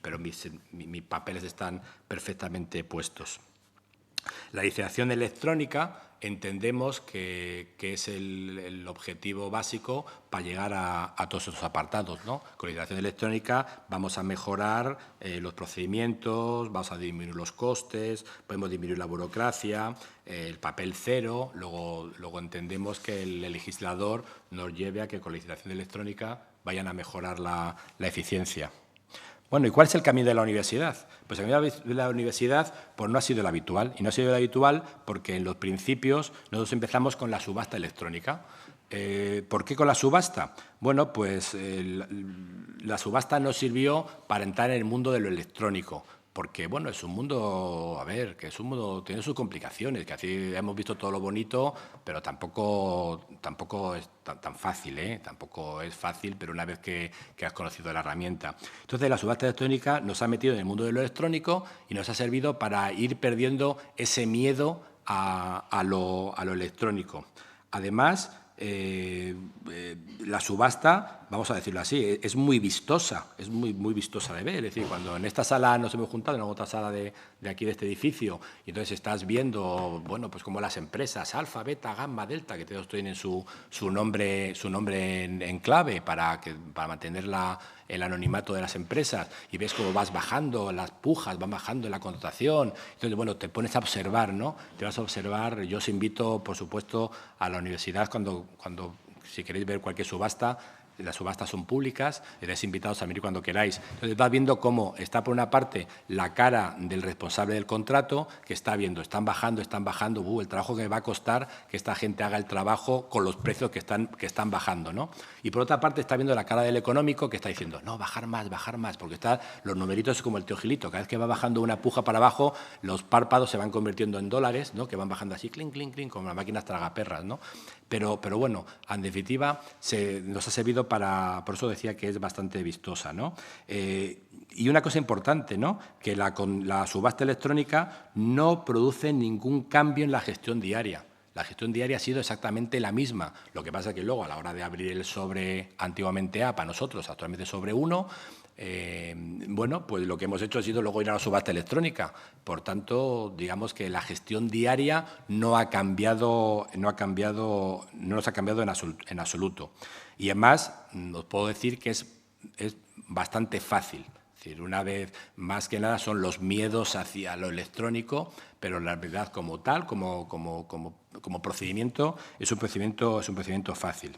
pero mis papeles están perfectamente puestos. La licitación electrónica entendemos que es el objetivo básico para llegar a todos esos apartados, ¿no? Con la licitación electrónica vamos a mejorar los procedimientos, vamos a disminuir los costes, podemos disminuir la burocracia, el papel cero. Luego entendemos que el legislador nos lleve a que con la licitación electrónica vayan a mejorar la eficiencia. Bueno, ¿y cuál es el camino de la universidad? Pues el camino de la universidad pues no ha sido el habitual. Y no ha sido el habitual porque en los principios nosotros empezamos con la subasta electrónica. ¿Por qué con la subasta? Bueno, pues la subasta nos sirvió para entrar en el mundo de lo electrónico. Porque, bueno, es un mundo, a ver, que es un mundo, tiene sus complicaciones, que así hemos visto todo lo bonito, pero tampoco es tan fácil, ¿eh? Tampoco es fácil, pero una vez que has conocido la herramienta. Entonces, la subasta electrónica nos ha metido en el mundo de lo electrónico y nos ha servido para ir perdiendo ese miedo a lo electrónico. Además, la subasta, vamos a decirlo así, es muy vistosa, es muy vistosa de ver. Es decir, cuando en esta sala nos hemos juntado, en otra sala de aquí de este edificio, y entonces estás viendo, bueno, pues como las empresas, alfa, beta, gamma, delta, que todos tienen su nombre en clave para mantener el anonimato de las empresas, y ves cómo vas bajando las pujas, van bajando en la contratación. Entonces, bueno, te pones a observar, ¿no? Te vas a observar. Yo os invito, por supuesto, a la universidad cuando si queréis ver cualquier subasta, las subastas son públicas, estáis invitados a venir cuando queráis. Entonces vas viendo cómo está por una parte la cara del responsable del contrato, que está viendo, están bajando, el trabajo que me va a costar que esta gente haga el trabajo con los precios que están bajando, ¿no? Y por otra parte está viendo la cara del económico, que está diciendo, no, bajar más, porque los numeritos como el teojilito, cada vez que va bajando una puja para abajo, los párpados se van convirtiendo en dólares, ¿no? Que van bajando así, clink, clink, clink, como las máquinas tragaperras, ¿no? Pero bueno, en definitiva, nos ha servido por eso decía que es bastante vistosa, ¿no? Y una cosa importante, ¿no? Que la subasta electrónica no produce ningún cambio en la gestión diaria. La gestión diaria ha sido exactamente la misma. Lo que pasa es que luego, a la hora de abrir el sobre, antiguamente A, para nosotros, actualmente sobre 1, bueno, pues lo que hemos hecho ha sido luego ir a la subasta electrónica. Por tanto, digamos que la gestión diaria no nos ha cambiado en absoluto. Y además, os puedo decir que es bastante fácil. Es decir, una vez, más que nada, son los miedos hacia lo electrónico, pero la verdad como tal, como procedimiento, es un procedimiento fácil.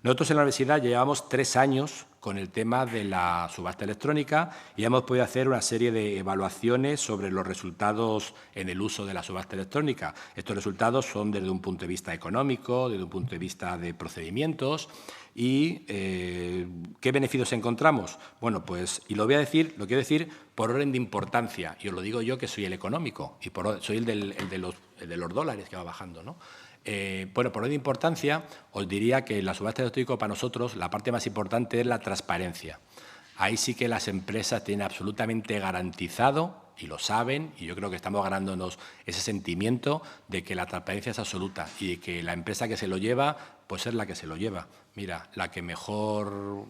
Nosotros en la universidad llevamos 3 años con el tema de la subasta electrónica y hemos podido hacer una serie de evaluaciones sobre los resultados en el uso de la subasta electrónica. Estos resultados son desde un punto de vista económico, desde un punto de vista de procedimientos. ¿Y qué beneficios encontramos? Bueno, pues, y lo quiero decir por orden de importancia, y os lo digo yo que soy el económico, y soy el de los dólares que va bajando, ¿no? Bueno, por orden de importancia, os diría que la subasta electrónica para nosotros, la parte más importante es la transparencia. Ahí sí que las empresas tienen absolutamente garantizado, y lo saben, y yo creo que estamos ganándonos ese sentimiento de que la transparencia es absoluta y de que la empresa que se lo lleva, pues es la que se lo lleva. Mira, la que mejor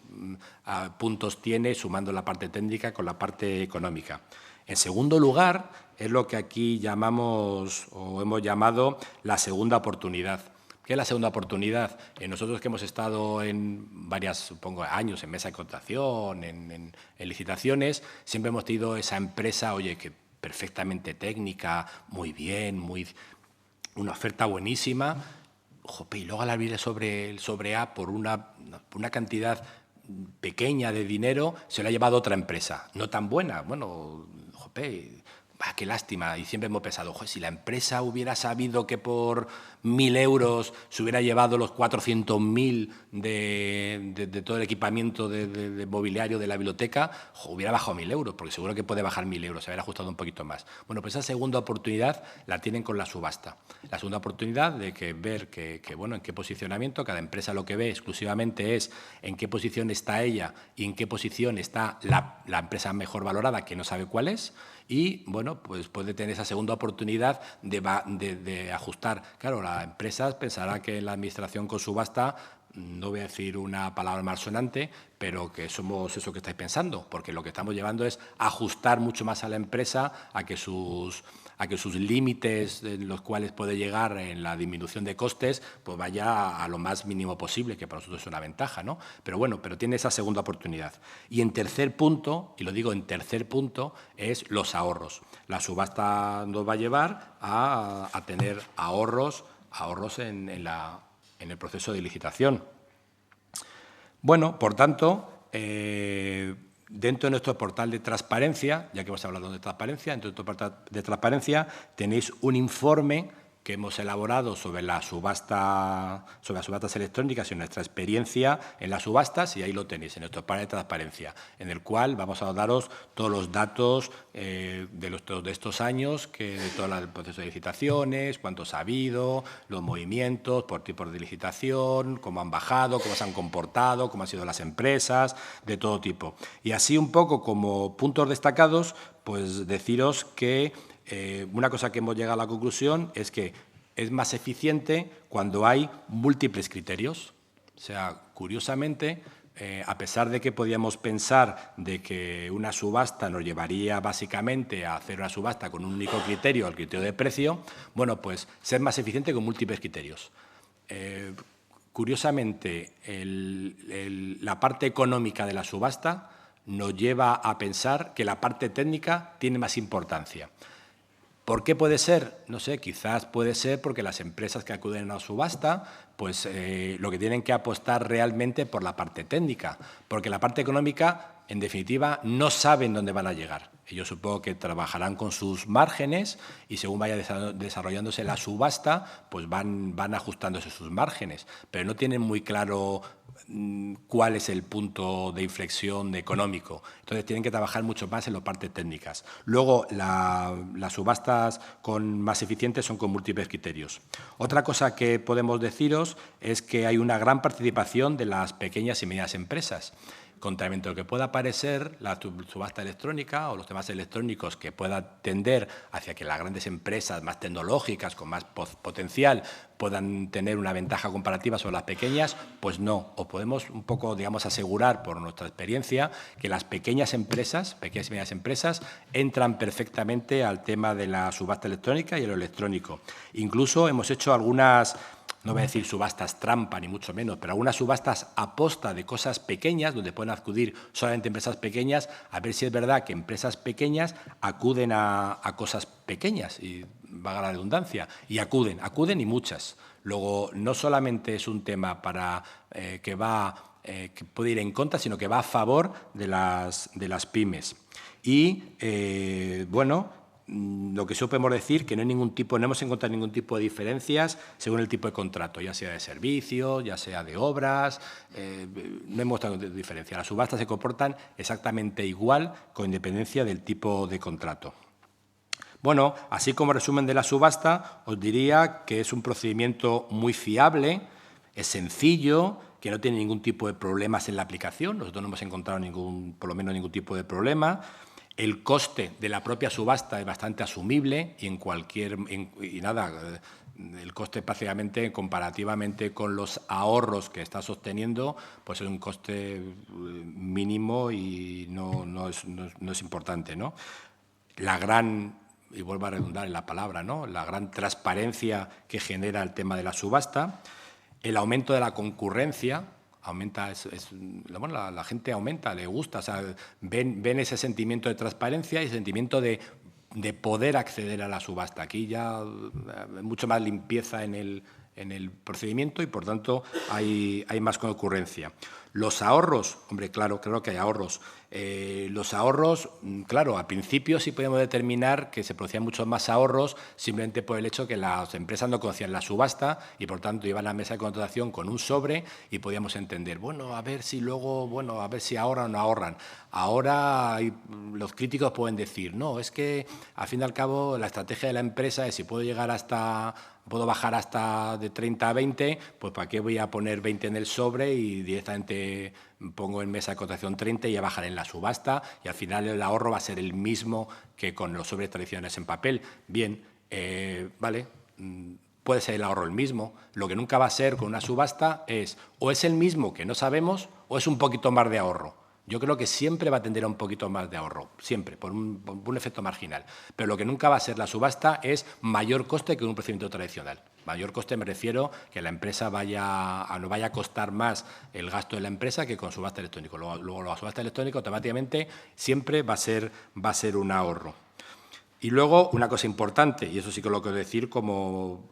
puntos tiene sumando la parte técnica con la parte económica. En segundo lugar, es lo que aquí llamamos o hemos llamado la segunda oportunidad. ¿Qué es la segunda oportunidad? Nosotros que hemos estado en varios, supongo, años en mesa de contratación, en licitaciones, siempre hemos tenido esa empresa, oye, que perfectamente técnica, muy bien, una oferta buenísima, jope, y luego al abrir el sobre A por una cantidad pequeña de dinero, se lo ha llevado otra empresa, no tan buena, bueno, jope, qué lástima. Y siempre hemos pensado, si la empresa hubiera sabido que por 1.000 euros se hubiera llevado los 400.000 de todo el equipamiento de mobiliario de la biblioteca, hubiera bajado 1.000 euros, porque seguro que puede bajar 1.000 euros, se hubiera ajustado un poquito más. Bueno, pues esa segunda oportunidad la tienen con la subasta. La segunda oportunidad de ver bueno, en qué posicionamiento, cada empresa lo que ve exclusivamente es en qué posición está ella y en qué posición está la empresa mejor valorada, que no sabe cuál es, y, bueno, pues puede tener esa segunda oportunidad de ajustar. Claro, la empresa pensará que en la administración con subasta, no voy a decir una palabra malsonante, pero que somos eso que estáis pensando, porque lo que estamos llevando es ajustar mucho más a la empresa a que sus límites en los cuales puede llegar en la disminución de costes, pues vaya a lo más mínimo posible, que para nosotros es una ventaja, ¿no? Pero bueno, tiene esa segunda oportunidad. Y en tercer punto, y lo digo en tercer punto, es los ahorros. La subasta nos va a llevar a tener ahorros en el proceso de licitación. Bueno, por tanto, dentro de nuestro portal de transparencia, ya que hemos hablado de transparencia, dentro de nuestro portal de transparencia tenéis un informe que hemos elaborado sobre las subastas electrónicas y nuestra experiencia en las subastas, y ahí lo tenéis, en nuestro portal de transparencia, en el cual vamos a daros todos los datos de estos años, de todo el proceso de licitaciones, cuántos ha habido, los movimientos por tipos de licitación, cómo han bajado, cómo se han comportado, cómo han sido las empresas, de todo tipo. Y así un poco como puntos destacados, pues deciros que una cosa que hemos llegado a la conclusión es que es más eficiente cuando hay múltiples criterios. O sea, curiosamente, a pesar de que podíamos pensar de que una subasta nos llevaría básicamente a hacer una subasta con un único criterio, el criterio de precio, bueno, pues ser más eficiente con múltiples criterios. Curiosamente, la parte económica de la subasta nos lleva a pensar que la parte técnica tiene más importancia. ¿Por qué puede ser? No sé, quizás puede ser porque las empresas que acuden a la subasta, pues lo que tienen que apostar realmente por la parte técnica, porque la parte económica, en definitiva, no saben dónde van a llegar. Yo supongo que trabajarán con sus márgenes y según vaya desarrollándose la subasta, pues van ajustándose sus márgenes, pero no tienen muy claro cuál es el punto de inflexión económico. Entonces, tienen que trabajar mucho más en las partes técnicas. Luego, las subastas más eficientes son con múltiples criterios. Otra cosa que podemos deciros es que hay una gran participación de las pequeñas y medianas empresas. Contrariamente a lo que pueda parecer, la subasta electrónica o los temas electrónicos que pueda tender hacia que las grandes empresas más tecnológicas, con más potencial, puedan tener una ventaja comparativa sobre las pequeñas, pues no. O podemos un poco, digamos, asegurar por nuestra experiencia que las pequeñas empresas, pequeñas y medianas empresas, entran perfectamente al tema de la subasta electrónica y lo electrónico. Incluso hemos hecho algunas, no voy a decir subastas trampa, ni mucho menos, pero algunas subastas aposta de cosas pequeñas, donde pueden acudir solamente empresas pequeñas, a ver si es verdad que empresas pequeñas acuden a cosas pequeñas, y valga la redundancia, y acuden y muchas. Luego, no solamente es un tema para que puede ir en contra, sino que va a favor de las pymes. Y, bueno, lo que sí podemos decir que no hemos encontrado ningún tipo de diferencias según el tipo de contrato, ya sea de servicios, ya sea de obras, no hemos encontrado diferencia. Las subastas se comportan exactamente igual con independencia del tipo de contrato. Bueno, así como resumen de la subasta, os diría que es un procedimiento muy fiable, es sencillo, que no tiene ningún tipo de problemas en la aplicación. Nosotros no hemos encontrado por lo menos ningún tipo de problema. El coste de la propia subasta es bastante asumible y el coste prácticamente comparativamente con los ahorros que estás obteniendo, pues es un coste mínimo y no es importante, ¿no? Y vuelvo a redundar en la palabra, ¿no? La gran transparencia que genera el tema de la subasta, el aumento de la concurrencia, la gente aumenta, le gusta, o sea, ven ese sentimiento de transparencia y ese sentimiento de poder acceder a la subasta. Aquí ya mucho más limpieza en el procedimiento y, por tanto, hay más concurrencia. Los ahorros, hombre, claro que hay ahorros. Los ahorros, claro, al principio sí podemos determinar que se producían muchos más ahorros simplemente por el hecho que las empresas no conocían la subasta y, por tanto, iban a la mesa de contratación con un sobre y podíamos entender, bueno, a ver si ahorran o no ahorran. Ahora los críticos pueden decir, no, es que, al fin y al cabo, la estrategia de la empresa es si puedo bajar hasta de 30 a 20, pues ¿para qué voy a poner 20 en el sobre y directamente pongo en mesa de cotación 30 y ya bajaré en la subasta y al final el ahorro va a ser el mismo que con los sobres tradicionales en papel? Bien, vale, puede ser el ahorro el mismo. Lo que nunca va a ser con una subasta es o es el mismo que no sabemos o es un poquito más de ahorro. Yo creo que siempre va a tender a un poquito más de ahorro, siempre, por un efecto marginal. Pero lo que nunca va a ser la subasta es mayor coste que un procedimiento tradicional. Mayor coste me refiero que la empresa no vaya a costar más el gasto de la empresa que con subasta electrónica. Luego la subasta electrónica automáticamente siempre va a ser un ahorro. Y luego, una cosa importante, y eso sí que lo quiero decir como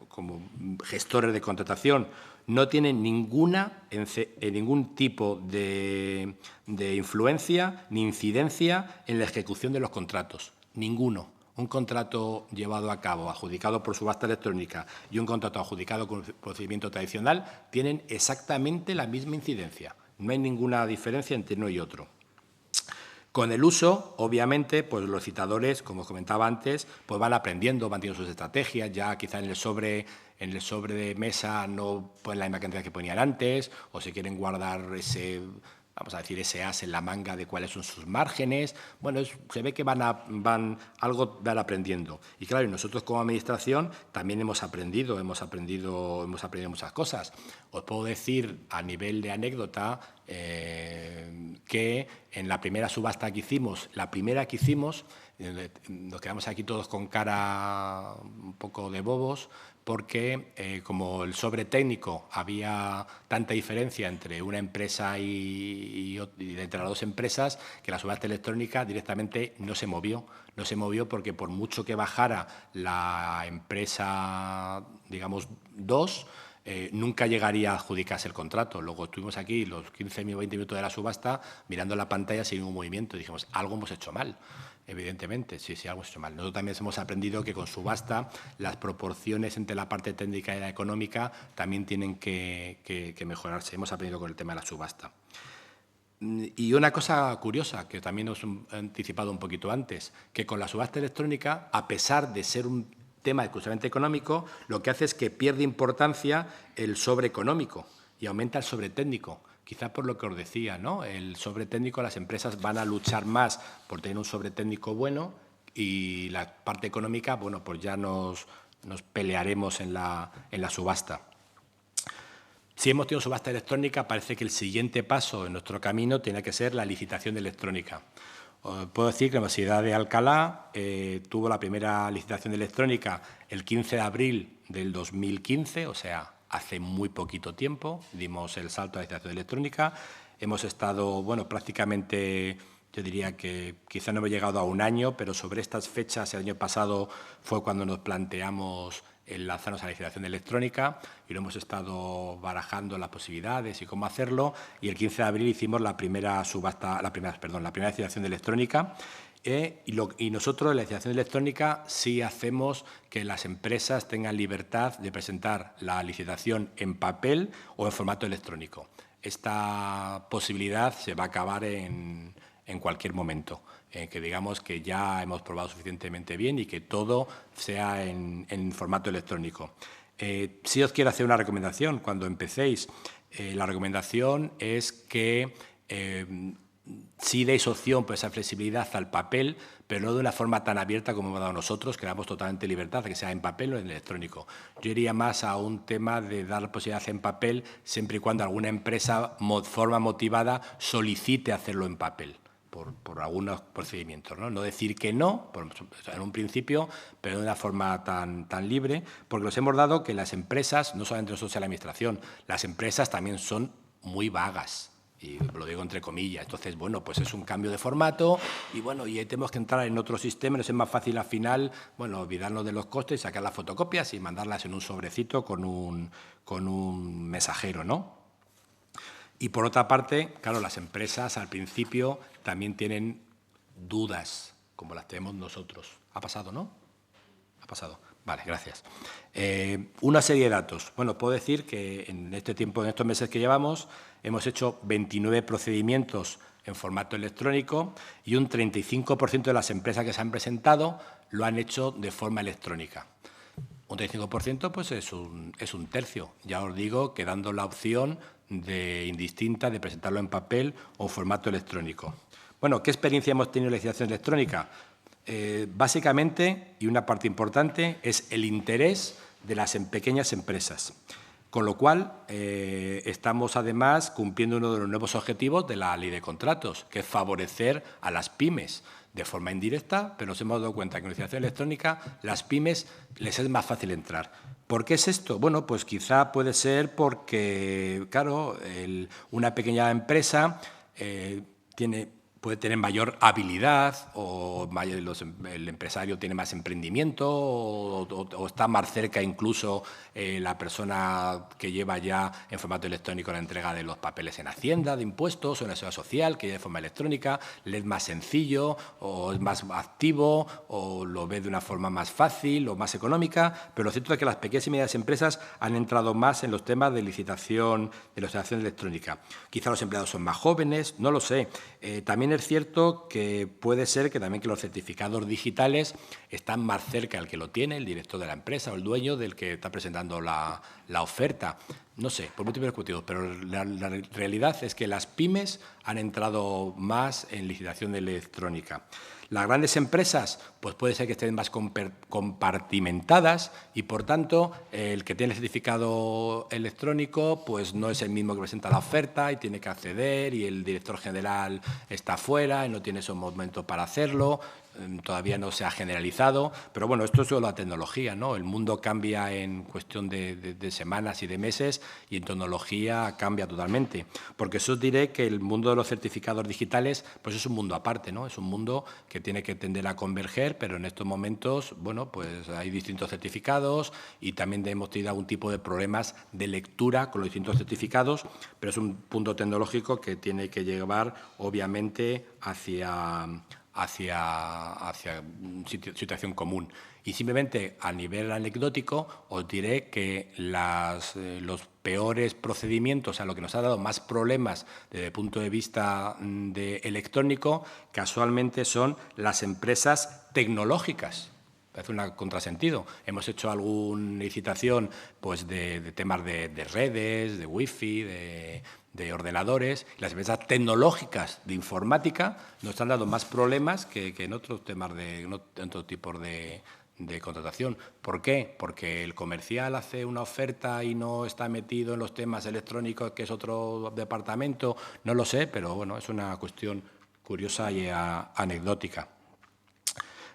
gestores de contratación, no tienen ningún tipo de influencia ni incidencia en la ejecución de los contratos. Ninguno. Un contrato llevado a cabo, adjudicado por subasta electrónica y un contrato adjudicado con procedimiento tradicional tienen exactamente la misma incidencia. No hay ninguna diferencia entre uno y otro. Con el uso, obviamente, pues los licitadores, como os comentaba antes, pues van aprendiendo, van teniendo sus estrategias, ya quizá en el sobre de mesa no ponen la misma cantidad que ponían antes, o si quieren guardar vamos a decir, ese as en la manga de cuáles son sus márgenes. Bueno, se ve que van aprendiendo. Y claro, nosotros como administración también hemos aprendido muchas cosas. Os puedo decir, a nivel de anécdota, que en la primera subasta que hicimos, nos quedamos aquí todos con cara un poco de bobos, porque como el sobre técnico había tanta diferencia entre una empresa y entre las dos empresas, que la subasta electrónica directamente no se movió. No se movió porque por mucho que bajara la empresa, digamos, 2, nunca llegaría a adjudicarse el contrato. Luego estuvimos aquí los 15 o 20 minutos de la subasta mirando la pantalla sin ningún movimiento y dijimos, algo hemos hecho mal. Evidentemente, sí, algo hemos hecho mal. Nosotros también hemos aprendido que con subasta las proporciones entre la parte técnica y la económica también tienen que mejorarse. Hemos aprendido con el tema de la subasta. Y una cosa curiosa, que también os he anticipado un poquito antes, que con la subasta electrónica, a pesar de ser un tema exclusivamente económico, lo que hace es que pierde importancia el sobre económico y aumenta el sobre técnico. Quizá por lo que os decía, ¿no? El sobre técnico, las empresas van a luchar más por tener un sobre técnico bueno y la parte económica, bueno, pues ya nos pelearemos en la subasta. Si hemos tenido subasta electrónica, parece que el siguiente paso en nuestro camino tiene que ser la licitación electrónica. Puedo decir que la Universidad de Alcalá tuvo la primera licitación electrónica el 15 de abril del 2015, o sea, hace muy poquito tiempo, dimos el salto a la licitación electrónica. Hemos estado, bueno, prácticamente, yo diría que quizá no hemos llegado a un año, pero sobre estas fechas, el año pasado fue cuando nos planteamos el lanzarnos a la licitación electrónica y lo hemos estado barajando las posibilidades y cómo hacerlo. Y el 15 de abril hicimos la primera licitación electrónica. Y nosotros en la licitación electrónica sí hacemos que las empresas tengan libertad de presentar la licitación en papel o en formato electrónico. Esta posibilidad se va a acabar en cualquier momento, que digamos que ya hemos probado suficientemente bien y que todo sea en formato electrónico. Sí os quiero hacer una recomendación. Cuando empecéis, la recomendación es que sí deis opción por esa flexibilidad al papel, pero no de una forma tan abierta como hemos dado nosotros, que damos totalmente libertad, que sea en papel o en electrónico. Yo iría más a un tema de dar la posibilidad en papel, siempre y cuando alguna empresa, de forma motivada, solicite hacerlo en papel, por algunos procedimientos, ¿no? No decir que no, en un principio, pero de una forma tan libre, porque nos hemos dado que las empresas, no solamente nosotros en la Administración, las empresas también son muy vagas. Y lo digo entre comillas. Entonces, bueno, pues es un cambio de formato y, bueno, y tenemos que entrar en otro sistema. Nos es más fácil al final, bueno, olvidarnos de los costes, sacar las fotocopias y mandarlas en un sobrecito con un mensajero, ¿no? Y, por otra parte, claro, las empresas al principio también tienen dudas, como las tenemos nosotros. ¿Ha pasado, no? Ha pasado. Vale, gracias. Una serie de datos. Bueno, puedo decir que en este tiempo, en estos meses que llevamos, hemos hecho 29 procedimientos en formato electrónico y un 35% de las empresas que se han presentado lo han hecho de forma electrónica. Un 35% pues es un tercio. Ya os digo que dando la opción indistinta de presentarlo en papel o en formato electrónico. Bueno, ¿qué experiencia hemos tenido en la licitación electrónica? Básicamente, y una parte importante, es el interés de las pequeñas empresas. Con lo cual, estamos además cumpliendo uno de los nuevos objetivos de la Ley de Contratos, que es favorecer a las pymes de forma indirecta, pero nos hemos dado cuenta que en la licitación electrónica las pymes les es más fácil entrar. ¿Por qué es esto? Bueno, pues quizá puede ser porque, claro, una pequeña empresa puede tener mayor habilidad o el empresario tiene más emprendimiento o está más cerca incluso la persona que lleva ya en formato electrónico la entrega de los papeles en Hacienda, de impuestos o en la Seguridad Social, que ya de forma electrónica, le es más sencillo o es más activo o lo ve de una forma más fácil o más económica, pero lo cierto es que las pequeñas y medianas empresas han entrado más en los temas de licitación electrónica. Quizá los empleados son más jóvenes, no lo sé. También es cierto que puede ser que también que los certificados digitales están más cerca del que lo tiene, el director de la empresa o el dueño, del que está presentando la oferta. No sé, por múltiples motivos, pero la realidad es que las pymes han entrado más en licitación electrónica. Las grandes empresas, pues puede ser que estén más compartimentadas y, por tanto, el que tiene el certificado electrónico pues no es el mismo que presenta la oferta y tiene que acceder, y el director general está fuera y no tiene esos momentos para hacerlo. Todavía no se ha generalizado, pero bueno, esto es solo la tecnología, ¿no? El mundo cambia en cuestión de semanas y de meses, y en tecnología cambia totalmente. Porque eso os diré que el mundo de los certificados digitales pues es un mundo aparte, ¿no? Es un mundo que tiene que tender a converger, pero en estos momentos, bueno, pues hay distintos certificados y también hemos tenido algún tipo de problemas de lectura con los distintos certificados, pero es un punto tecnológico que tiene que llevar, obviamente, hacia situación común. Y simplemente a nivel anecdótico os diré que los peores procedimientos, a lo que nos ha dado más problemas desde el punto de vista electrónico, casualmente son las empresas tecnológicas. Parece un contrasentido. Hemos hecho alguna licitación pues, de temas de redes, de wifi, de ordenadores. Las empresas tecnológicas de informática nos han dado más problemas que en otros temas en otros tipos de contratación. ¿Por qué? Porque el comercial hace una oferta y no está metido en los temas electrónicos, que es otro departamento. No lo sé, pero bueno, es una cuestión curiosa y anecdótica.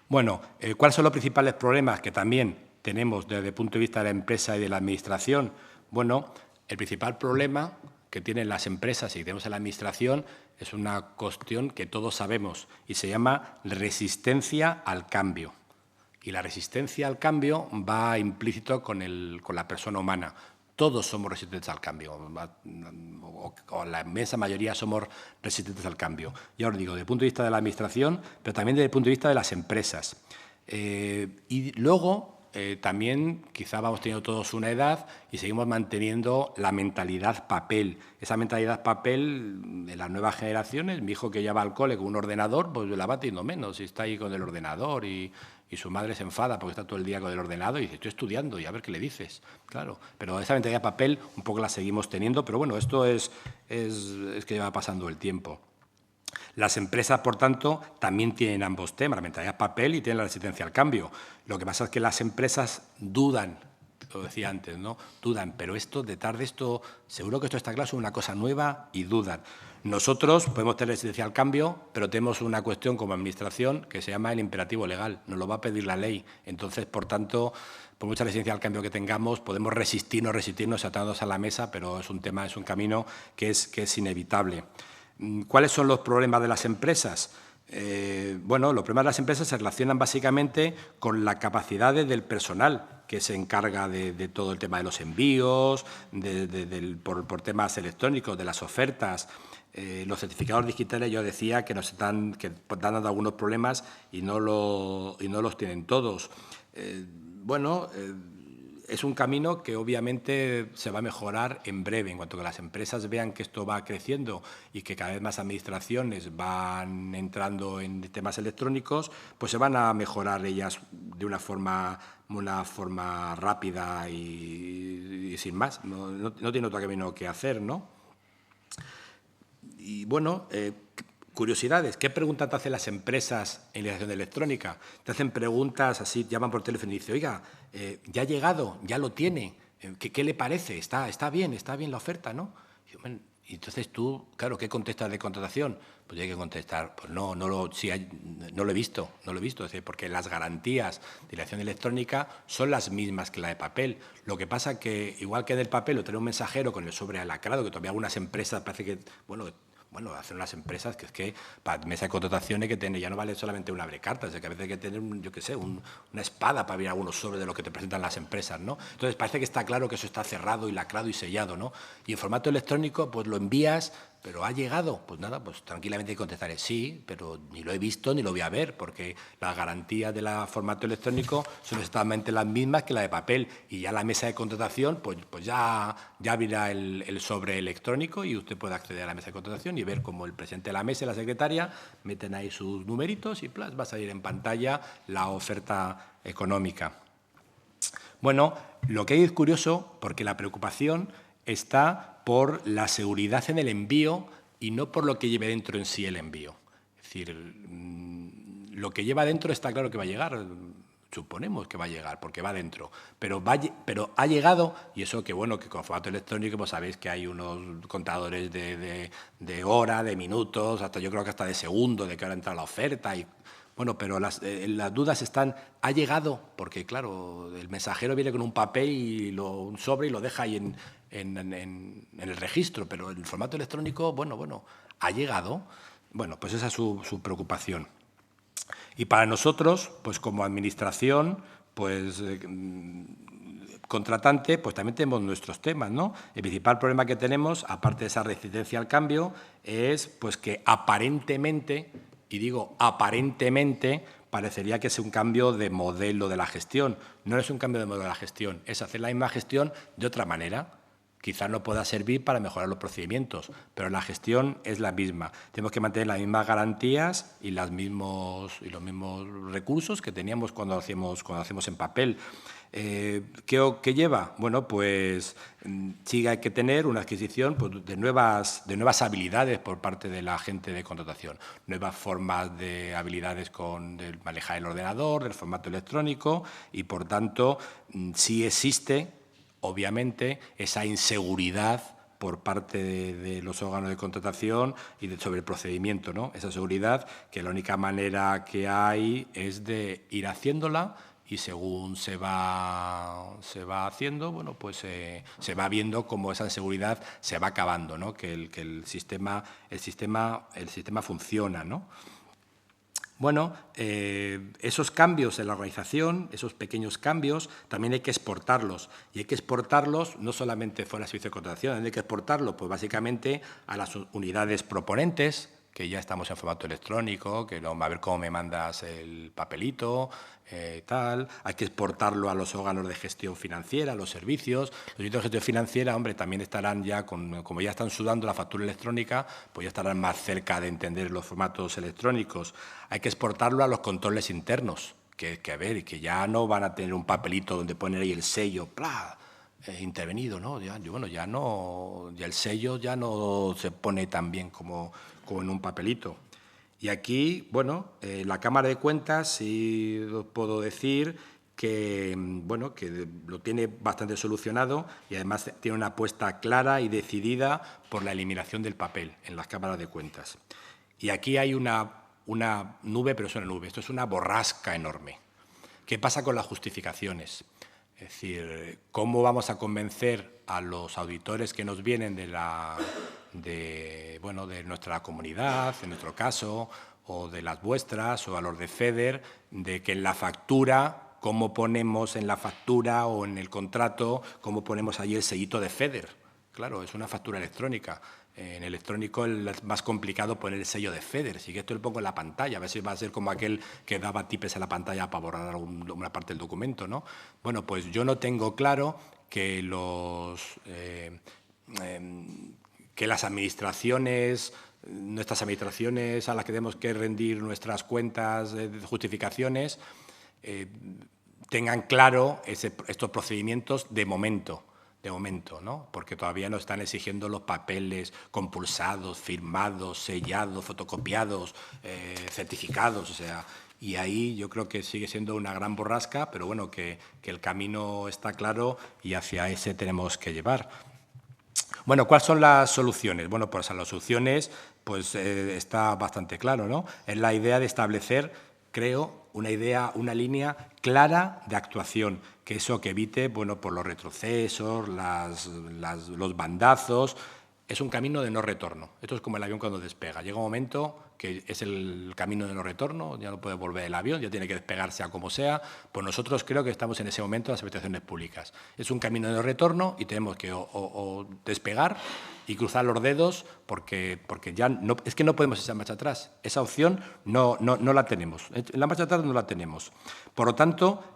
Bueno, ¿cuáles son los principales problemas que también tenemos desde el punto de vista de la empresa y de la administración? Bueno, el principal problema que tienen las empresas y que tenemos en la administración es una cuestión que todos sabemos y se llama resistencia al cambio. Y la resistencia al cambio va implícito con la persona humana. Todos somos resistentes al cambio, o la inmensa mayoría somos resistentes al cambio. Ya os digo, desde el punto de vista de la administración, pero también desde el punto de vista de las empresas. Y luego, también quizá vamos teniendo todos una edad y seguimos manteniendo la mentalidad papel. Esa mentalidad papel de las nuevas generaciones, mi hijo que ya va al cole con un ordenador, pues la va teniendo menos, y está ahí con el ordenador y su madre se enfada porque está todo el día con el ordenador y dice, estoy estudiando y a ver qué le dices. Claro, pero esa mentalidad papel un poco la seguimos teniendo, pero bueno, esto es que lleva pasando el tiempo. Las empresas, por tanto, también tienen ambos temas, la mentalidad papel y tienen la resistencia al cambio. Lo que pasa es que las empresas dudan, lo decía antes, ¿no? Dudan, pero detrás de esto, seguro que esto está claro, es una cosa nueva y dudan. Nosotros podemos tener resistencia al cambio, pero tenemos una cuestión como administración que se llama el imperativo legal, nos lo va a pedir la ley. Entonces, por tanto, por mucha resistencia al cambio que tengamos, podemos resistirnos atados a la mesa, pero es un tema, es un camino que es inevitable. ¿Cuáles son los problemas de las empresas? Bueno, los problemas de las empresas se relacionan básicamente con las capacidades del personal que se encarga de todo el tema de los envíos, por temas electrónicos, de las ofertas. Los certificados digitales, yo decía que nos dan dando algunos problemas y no los tienen todos. Bueno, es un camino que obviamente se va a mejorar en breve. En cuanto que las empresas vean que esto va creciendo y que cada vez más administraciones van entrando en temas electrónicos, pues se van a mejorar ellas de una forma rápida y sin más. No tiene otro camino que hacer, ¿no? Y bueno, curiosidades. ¿Qué preguntas te hacen las empresas en licitación electrónica? Te hacen preguntas así, llaman por teléfono y dicen, oiga, ya ha llegado, ya lo tiene, ¿qué le parece? ¿Está bien la oferta, ¿no? Y entonces tú, claro, ¿qué contestas de contratación? Pues hay que contestar, pues no lo he visto, es decir, porque las garantías de licitación electrónica son las mismas que la de papel. Lo que pasa que, igual que del papel, lo tiene un mensajero con el sobre alacrado, que todavía algunas empresas parece que, bueno, hacen unas empresas que para mesa de contratación hay que tener, ya no vale solamente una abrecarta, es que a veces hay que tener, yo qué sé, una espada para abrir algunos sobres de lo que te presentan las empresas, ¿no? Entonces parece que está claro que eso está cerrado y lacrado y sellado, ¿no? Y en formato electrónico, pues lo envías, pero ¿ha llegado? Pues nada, pues tranquilamente contestaré sí, pero ni lo he visto ni lo voy a ver, porque las garantías del formato electrónico son exactamente las mismas que la de papel, y ya la mesa de contratación, pues ya abrirá el sobre electrónico y usted puede acceder a la mesa de contratación y ver cómo el presidente de la mesa y la secretaria meten ahí sus numeritos y va a salir en pantalla la oferta económica. Bueno, lo que hay es curioso porque la preocupación está por la seguridad en el envío y no por lo que lleve dentro en sí el envío. Es decir, lo que lleva dentro está claro que va a llegar, suponemos que va a llegar, porque va dentro, pero ha llegado, y eso que bueno, que con formato electrónico pues sabéis que hay unos contadores de hora, de minutos, hasta yo creo que hasta de segundo, de que ahora entra la oferta, y bueno, pero las dudas están, ha llegado, porque claro, el mensajero viene con un papel y un sobre y lo deja ahí en el registro, pero el formato electrónico, bueno, ha llegado. Bueno, pues esa es su preocupación. Y para nosotros, pues como administración, pues contratante, pues también tenemos nuestros temas, ¿no? El principal problema que tenemos, aparte de esa resistencia al cambio, es pues que aparentemente, y digo aparentemente, parecería que es un cambio de modelo de la gestión. No es un cambio de modelo de la gestión, es hacer la misma gestión de otra manera. Quizás no pueda servir para mejorar los procedimientos, pero la gestión es la misma. Tenemos que mantener las mismas garantías y los mismos recursos que teníamos cuando hacemos en papel. ¿Qué lleva? Bueno, pues sí hay que tener una adquisición pues, de nuevas habilidades por parte de la gente de contratación, nuevas formas de habilidades de manejar el ordenador, del formato electrónico y, por tanto, sí existe obviamente, esa inseguridad por parte de los órganos de contratación y sobre el procedimiento, ¿no? Esa seguridad que la única manera que hay es de ir haciéndola y según se va haciendo, bueno, pues se va viendo cómo esa inseguridad se va acabando, ¿no? Que el sistema funciona, ¿no? Bueno, esos cambios en la organización, esos pequeños cambios, también hay que exportarlos. Y hay que exportarlos no solamente fuera del servicio de contratación, hay que exportarlo pues, básicamente a las unidades proponentes, que ya estamos en formato electrónico, que a ver cómo me mandas el papelito, tal. Hay que exportarlo a los órganos de gestión financiera, a los servicios. Los servicios de gestión financiera, hombre, también estarán ya, como ya están sudando la factura electrónica, pues ya estarán más cerca de entender los formatos electrónicos. Hay que exportarlo a los controles internos, que ya no van a tener un papelito donde poner ahí el sello, ¡plá! Intervenido, ¿no? Ya el sello ya no se pone tan bien como en un papelito. Y aquí, bueno, la Cámara de Cuentas sí os puedo decir que, bueno, que lo tiene bastante solucionado y además tiene una apuesta clara y decidida por la eliminación del papel en las cámaras de cuentas. Y aquí hay una nube, pero es una nube, esto es una borrasca enorme. ¿Qué pasa con las justificaciones? Es decir, ¿cómo vamos a convencer a los auditores que nos vienen de nuestra comunidad, en nuestro caso, o de las vuestras, o a los de FEDER, de que en la factura, cómo ponemos en la factura o en el contrato, cómo ponemos ahí el sellito de FEDER? Claro, es una factura electrónica. En electrónico es más complicado poner el sello de FEDER. Si que esto lo pongo en la pantalla, a ver si va a ser como aquel que daba tipes en la pantalla para borrar una parte del documento, ¿no? Bueno, pues yo no tengo claro que las administraciones, nuestras administraciones a las que tenemos que rendir nuestras cuentas de justificaciones, tengan claro estos procedimientos de momento, ¿no? Porque todavía nos están exigiendo los papeles compulsados, firmados, sellados, fotocopiados, certificados, o sea, y ahí yo creo que sigue siendo una gran borrasca, pero bueno, que el camino está claro y hacia ese tenemos que llevar. Bueno, ¿cuáles son las soluciones? Bueno, pues a las soluciones pues, está bastante claro, ¿no? Es la idea de establecer, creo, una línea clara de actuación, que evite, bueno, por los retrocesos, los bandazos. Es un camino de no retorno. Esto es como el avión cuando despega. Llega un momento que es el camino de no retorno, ya no puede volver el avión, ya tiene que despegar sea como sea. Pues nosotros creo que estamos en ese momento en las administraciones públicas. Es un camino de no retorno y tenemos que o despegar y cruzar los dedos porque ya no, es que no podemos echar marcha atrás. Esa opción no la tenemos. En la marcha atrás no la tenemos. Por lo tanto,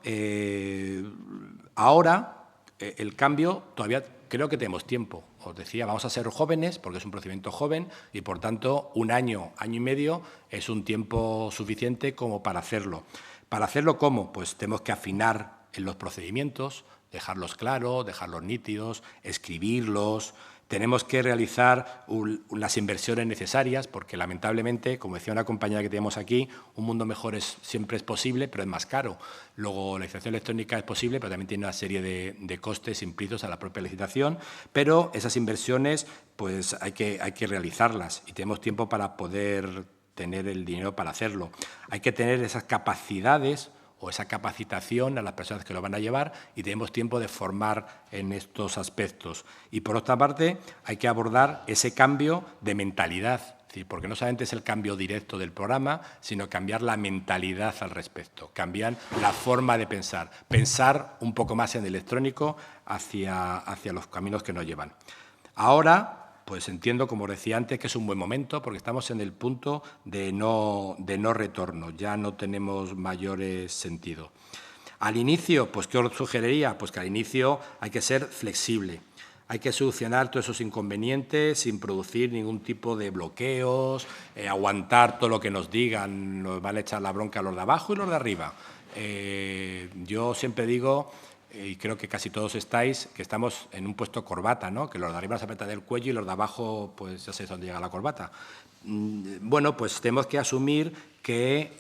ahora el cambio todavía creo que tenemos tiempo. Os decía, vamos a ser jóvenes porque es un procedimiento joven y, por tanto, un año y medio es un tiempo suficiente como para hacerlo. ¿Para hacerlo cómo? Pues tenemos que afinar en los procedimientos, dejarlos claros, dejarlos nítidos, escribirlos. Tenemos que realizar las inversiones necesarias porque, lamentablemente, como decía una compañera que tenemos aquí, un mundo mejor siempre es posible, pero es más caro. Luego, la licitación electrónica es posible, pero también tiene una serie de costes implícitos a la propia licitación, pero esas inversiones pues, hay que realizarlas y tenemos tiempo para poder tener el dinero para hacerlo. Hay que tener esas capacidades o esa capacitación a las personas que lo van a llevar y tenemos tiempo de formar en estos aspectos. Y, por otra parte, hay que abordar ese cambio de mentalidad, es decir, porque no solamente es el cambio directo del programa, sino cambiar la mentalidad al respecto, cambiar la forma de pensar un poco más en electrónico hacia los caminos que nos llevan. Ahora, pues entiendo, como decía antes, que es un buen momento porque estamos en el punto de no retorno, ya no tenemos mayores sentido. Al inicio, pues, ¿qué os sugeriría? Pues que al inicio hay que ser flexible, hay que solucionar todos esos inconvenientes sin producir ningún tipo de bloqueos, aguantar todo lo que nos digan, nos van a echar la bronca a los de abajo y los de arriba. Yo siempre digo, y creo que casi todos estáis, que estamos en un puesto corbata, ¿no? Que los de arriba se apretan del cuello y los de abajo, pues ya sabéis dónde llega la corbata. Bueno, pues tenemos que asumir que,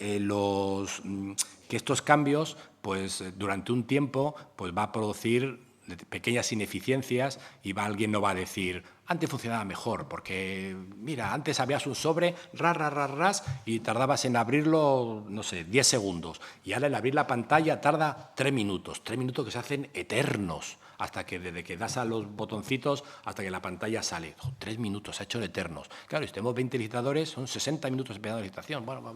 que estos cambios, pues durante un tiempo, pues va a producir pequeñas ineficiencias y alguien no va a decir, antes funcionaba mejor, porque, mira, antes habías un sobre, ras, y tardabas en abrirlo, no sé, 10 segundos. Y ahora en abrir la pantalla tarda 3 minutos. 3 minutos que se hacen eternos, hasta que desde que das a los botoncitos hasta que la pantalla sale. 3 minutos, se ha hecho eternos. Claro, si tenemos 20 licitadores, son 60 minutos esperando la licitación. Bueno,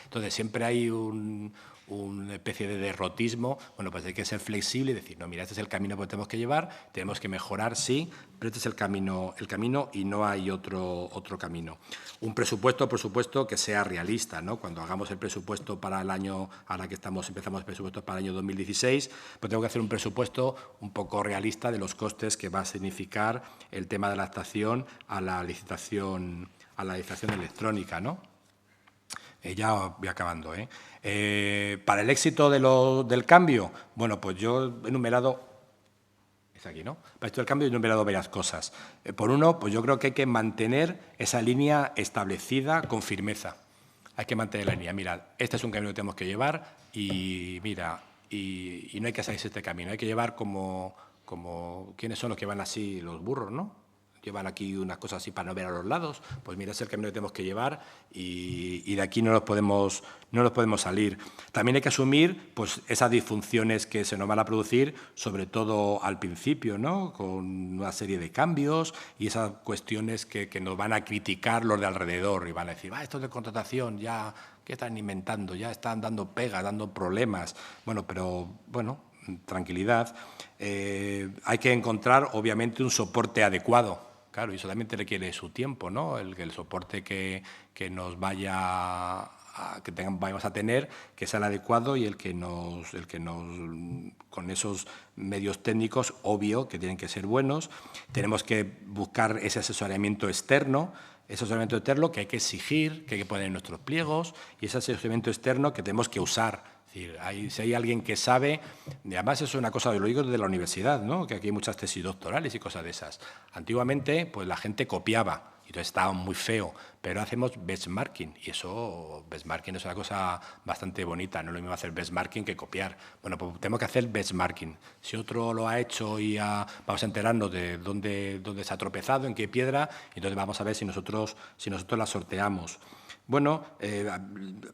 Entonces siempre hay una especie de derrotismo. Bueno, pues hay que ser flexible y decir, no, mira, este es el camino que tenemos que llevar, tenemos que mejorar, sí, pero este es el camino y no hay otro camino. Un presupuesto, por supuesto, que sea realista, ¿no? Cuando hagamos el presupuesto para el año, ahora que empezamos presupuestos para el año 2016, pues tengo que hacer un presupuesto un poco realista de los costes que va a significar el tema de la adaptación a la licitación electrónica, ¿no? Ya voy acabando. Para el éxito del cambio, bueno, pues yo he enumerado, es aquí, ¿no? Para esto del cambio he enumerado varias cosas. Por uno, pues yo creo que hay que mantener esa línea establecida con firmeza. Hay que mantener la línea. Mira, este es un camino que tenemos que llevar y mira, y no hay que salirse de este camino. Hay que llevar como ¿quiénes son los que van así? Los burros, ¿no? Llevan aquí unas cosas así para no ver a los lados, pues mira, es el camino que tenemos que llevar y de aquí no nos podemos salir. También hay que asumir pues, esas disfunciones que se nos van a producir, sobre todo al principio, ¿no? Con una serie de cambios y esas cuestiones que nos van a criticar los de alrededor y van a decir, esto de contratación, ya, ¿qué están inventando? Ya están dando pegas, dando problemas. Bueno, pero, tranquilidad. Hay que encontrar, obviamente, un soporte adecuado. Claro, y solamente requiere su tiempo, ¿no? El soporte que nos vayamos a tener, que sea el adecuado y el que nos, con esos medios técnicos, obvio, que tienen que ser buenos. Tenemos que buscar ese asesoramiento externo, que hay que exigir, que hay que poner en nuestros pliegos y ese asesoramiento externo que tenemos que usar. Es decir, si hay alguien que sabe, y además eso es una cosa, lo digo desde la universidad, ¿no? Que aquí hay muchas tesis doctorales y cosas de esas. Antiguamente, pues la gente copiaba, y entonces estaba muy feo, pero hacemos benchmarking, y eso, benchmarking es una cosa bastante bonita, no es lo mismo hacer benchmarking que copiar. Bueno, pues tenemos que hacer benchmarking. Si otro lo ha hecho y vamos a enterarnos de dónde se ha tropezado, en qué piedra, y entonces vamos a ver si nosotros la sorteamos. Bueno,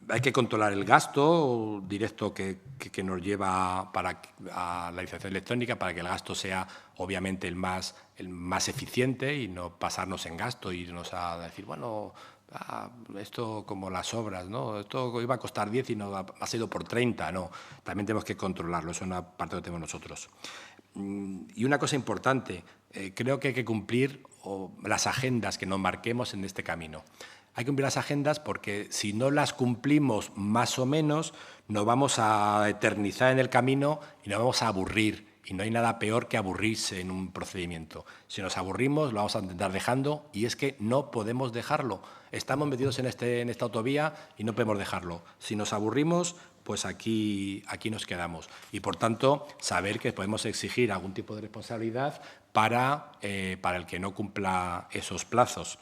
hay que controlar el gasto directo que nos lleva a la licitación electrónica para que el gasto sea, obviamente, el más eficiente y no pasarnos en gasto y irnos a decir, bueno, esto como las obras, ¿no? Esto iba a costar 10 y no ha sido por 30, no. También tenemos que controlarlo, eso es una parte que tenemos nosotros. Y una cosa importante, creo que hay que cumplir las agendas que nos marquemos en este camino. Hay que cumplir las agendas porque si no las cumplimos más o menos, nos vamos a eternizar en el camino y nos vamos a aburrir Y no hay nada peor que aburrirse en un procedimiento. Si nos aburrimos, lo vamos a intentar dejando, y es que no podemos dejarlo. Estamos metidos en esta autovía y no podemos dejarlo. Si nos aburrimos, pues aquí nos quedamos. Y, por tanto, saber que podemos exigir algún tipo de responsabilidad para el que no cumpla esos plazos.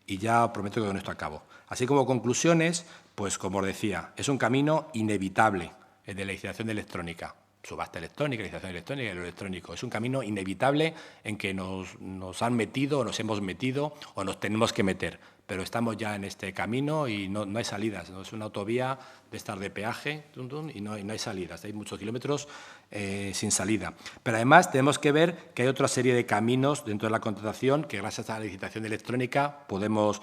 Y ya prometo que con esto acabo. Así como conclusiones, pues como os decía, es un camino inevitable el de la licitación electrónica. Subasta electrónica, licitación electrónica y lo electrónico. Es un camino inevitable en que nos han metido o nos hemos metido o nos tenemos que meter. Pero estamos ya en este camino y no hay salidas. ¿No? Es una autovía de estar de peaje y no hay salidas. Hay muchos kilómetros sin salida. Pero además tenemos que ver que hay otra serie de caminos dentro de la contratación que gracias a la licitación electrónica podemos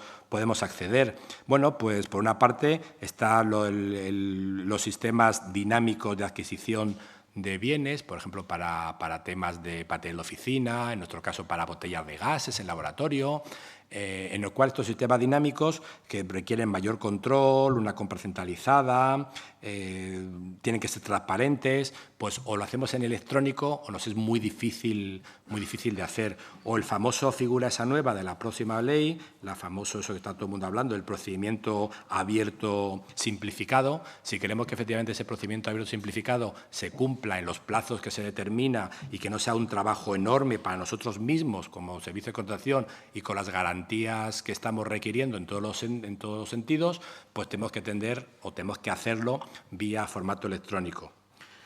acceder. Bueno, pues por una parte están los sistemas dinámicos de adquisición de bienes, por ejemplo, para temas de papel de oficina, en nuestro caso para botellas de gases en laboratorio, en el cual estos sistemas dinámicos que requieren mayor control, una compra centralizada, tienen que ser transparentes, pues o lo hacemos en electrónico o nos es muy difícil de hacer. O el famoso figura esa nueva de la próxima ley, la famoso, eso que está todo el mundo hablando, el procedimiento abierto simplificado. Si queremos que efectivamente ese procedimiento abierto simplificado se cumpla en los plazos que se determina y que no sea un trabajo enorme para nosotros mismos como servicio de contratación y con las garantías que estamos requiriendo en todos los sentidos, pues tenemos que tender o tenemos que hacerlo vía formato electrónico.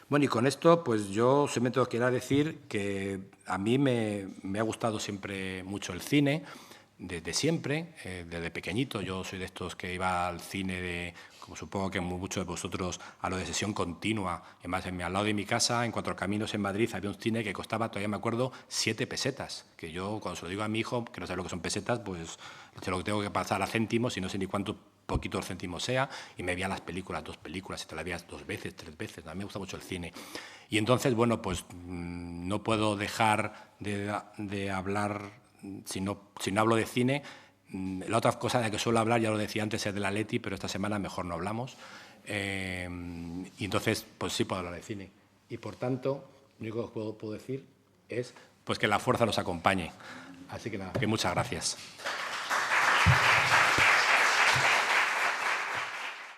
Bueno, y con esto, pues yo simplemente os quiero decir que a mí me ha gustado siempre mucho el cine, desde siempre, desde pequeñito. Yo soy de estos que iba al cine, como supongo que muchos de vosotros, a lo de sesión continua. Además, al lado de mi casa, en Cuatro Caminos, en Madrid, había un cine que costaba, todavía me acuerdo, 7 pesetas. Que yo, cuando se lo digo a mi hijo, que no sabe lo que son pesetas, pues se lo tengo que pasar a céntimos y no sé ni cuántos poquitos céntimos sea, y me veía las películas, 2 películas, y te las veías 2 veces, 3 veces. A mí me gusta mucho el cine. Y entonces, bueno, pues no puedo dejar de hablar. Si no hablo de cine, la otra cosa de la que suelo hablar, ya lo decía antes, es del Atleti, pero esta semana mejor no hablamos. Y entonces, pues sí puedo hablar de cine. Y, por tanto, lo único que puedo decir es pues que la fuerza nos acompañe. Así que nada, que muchas gracias.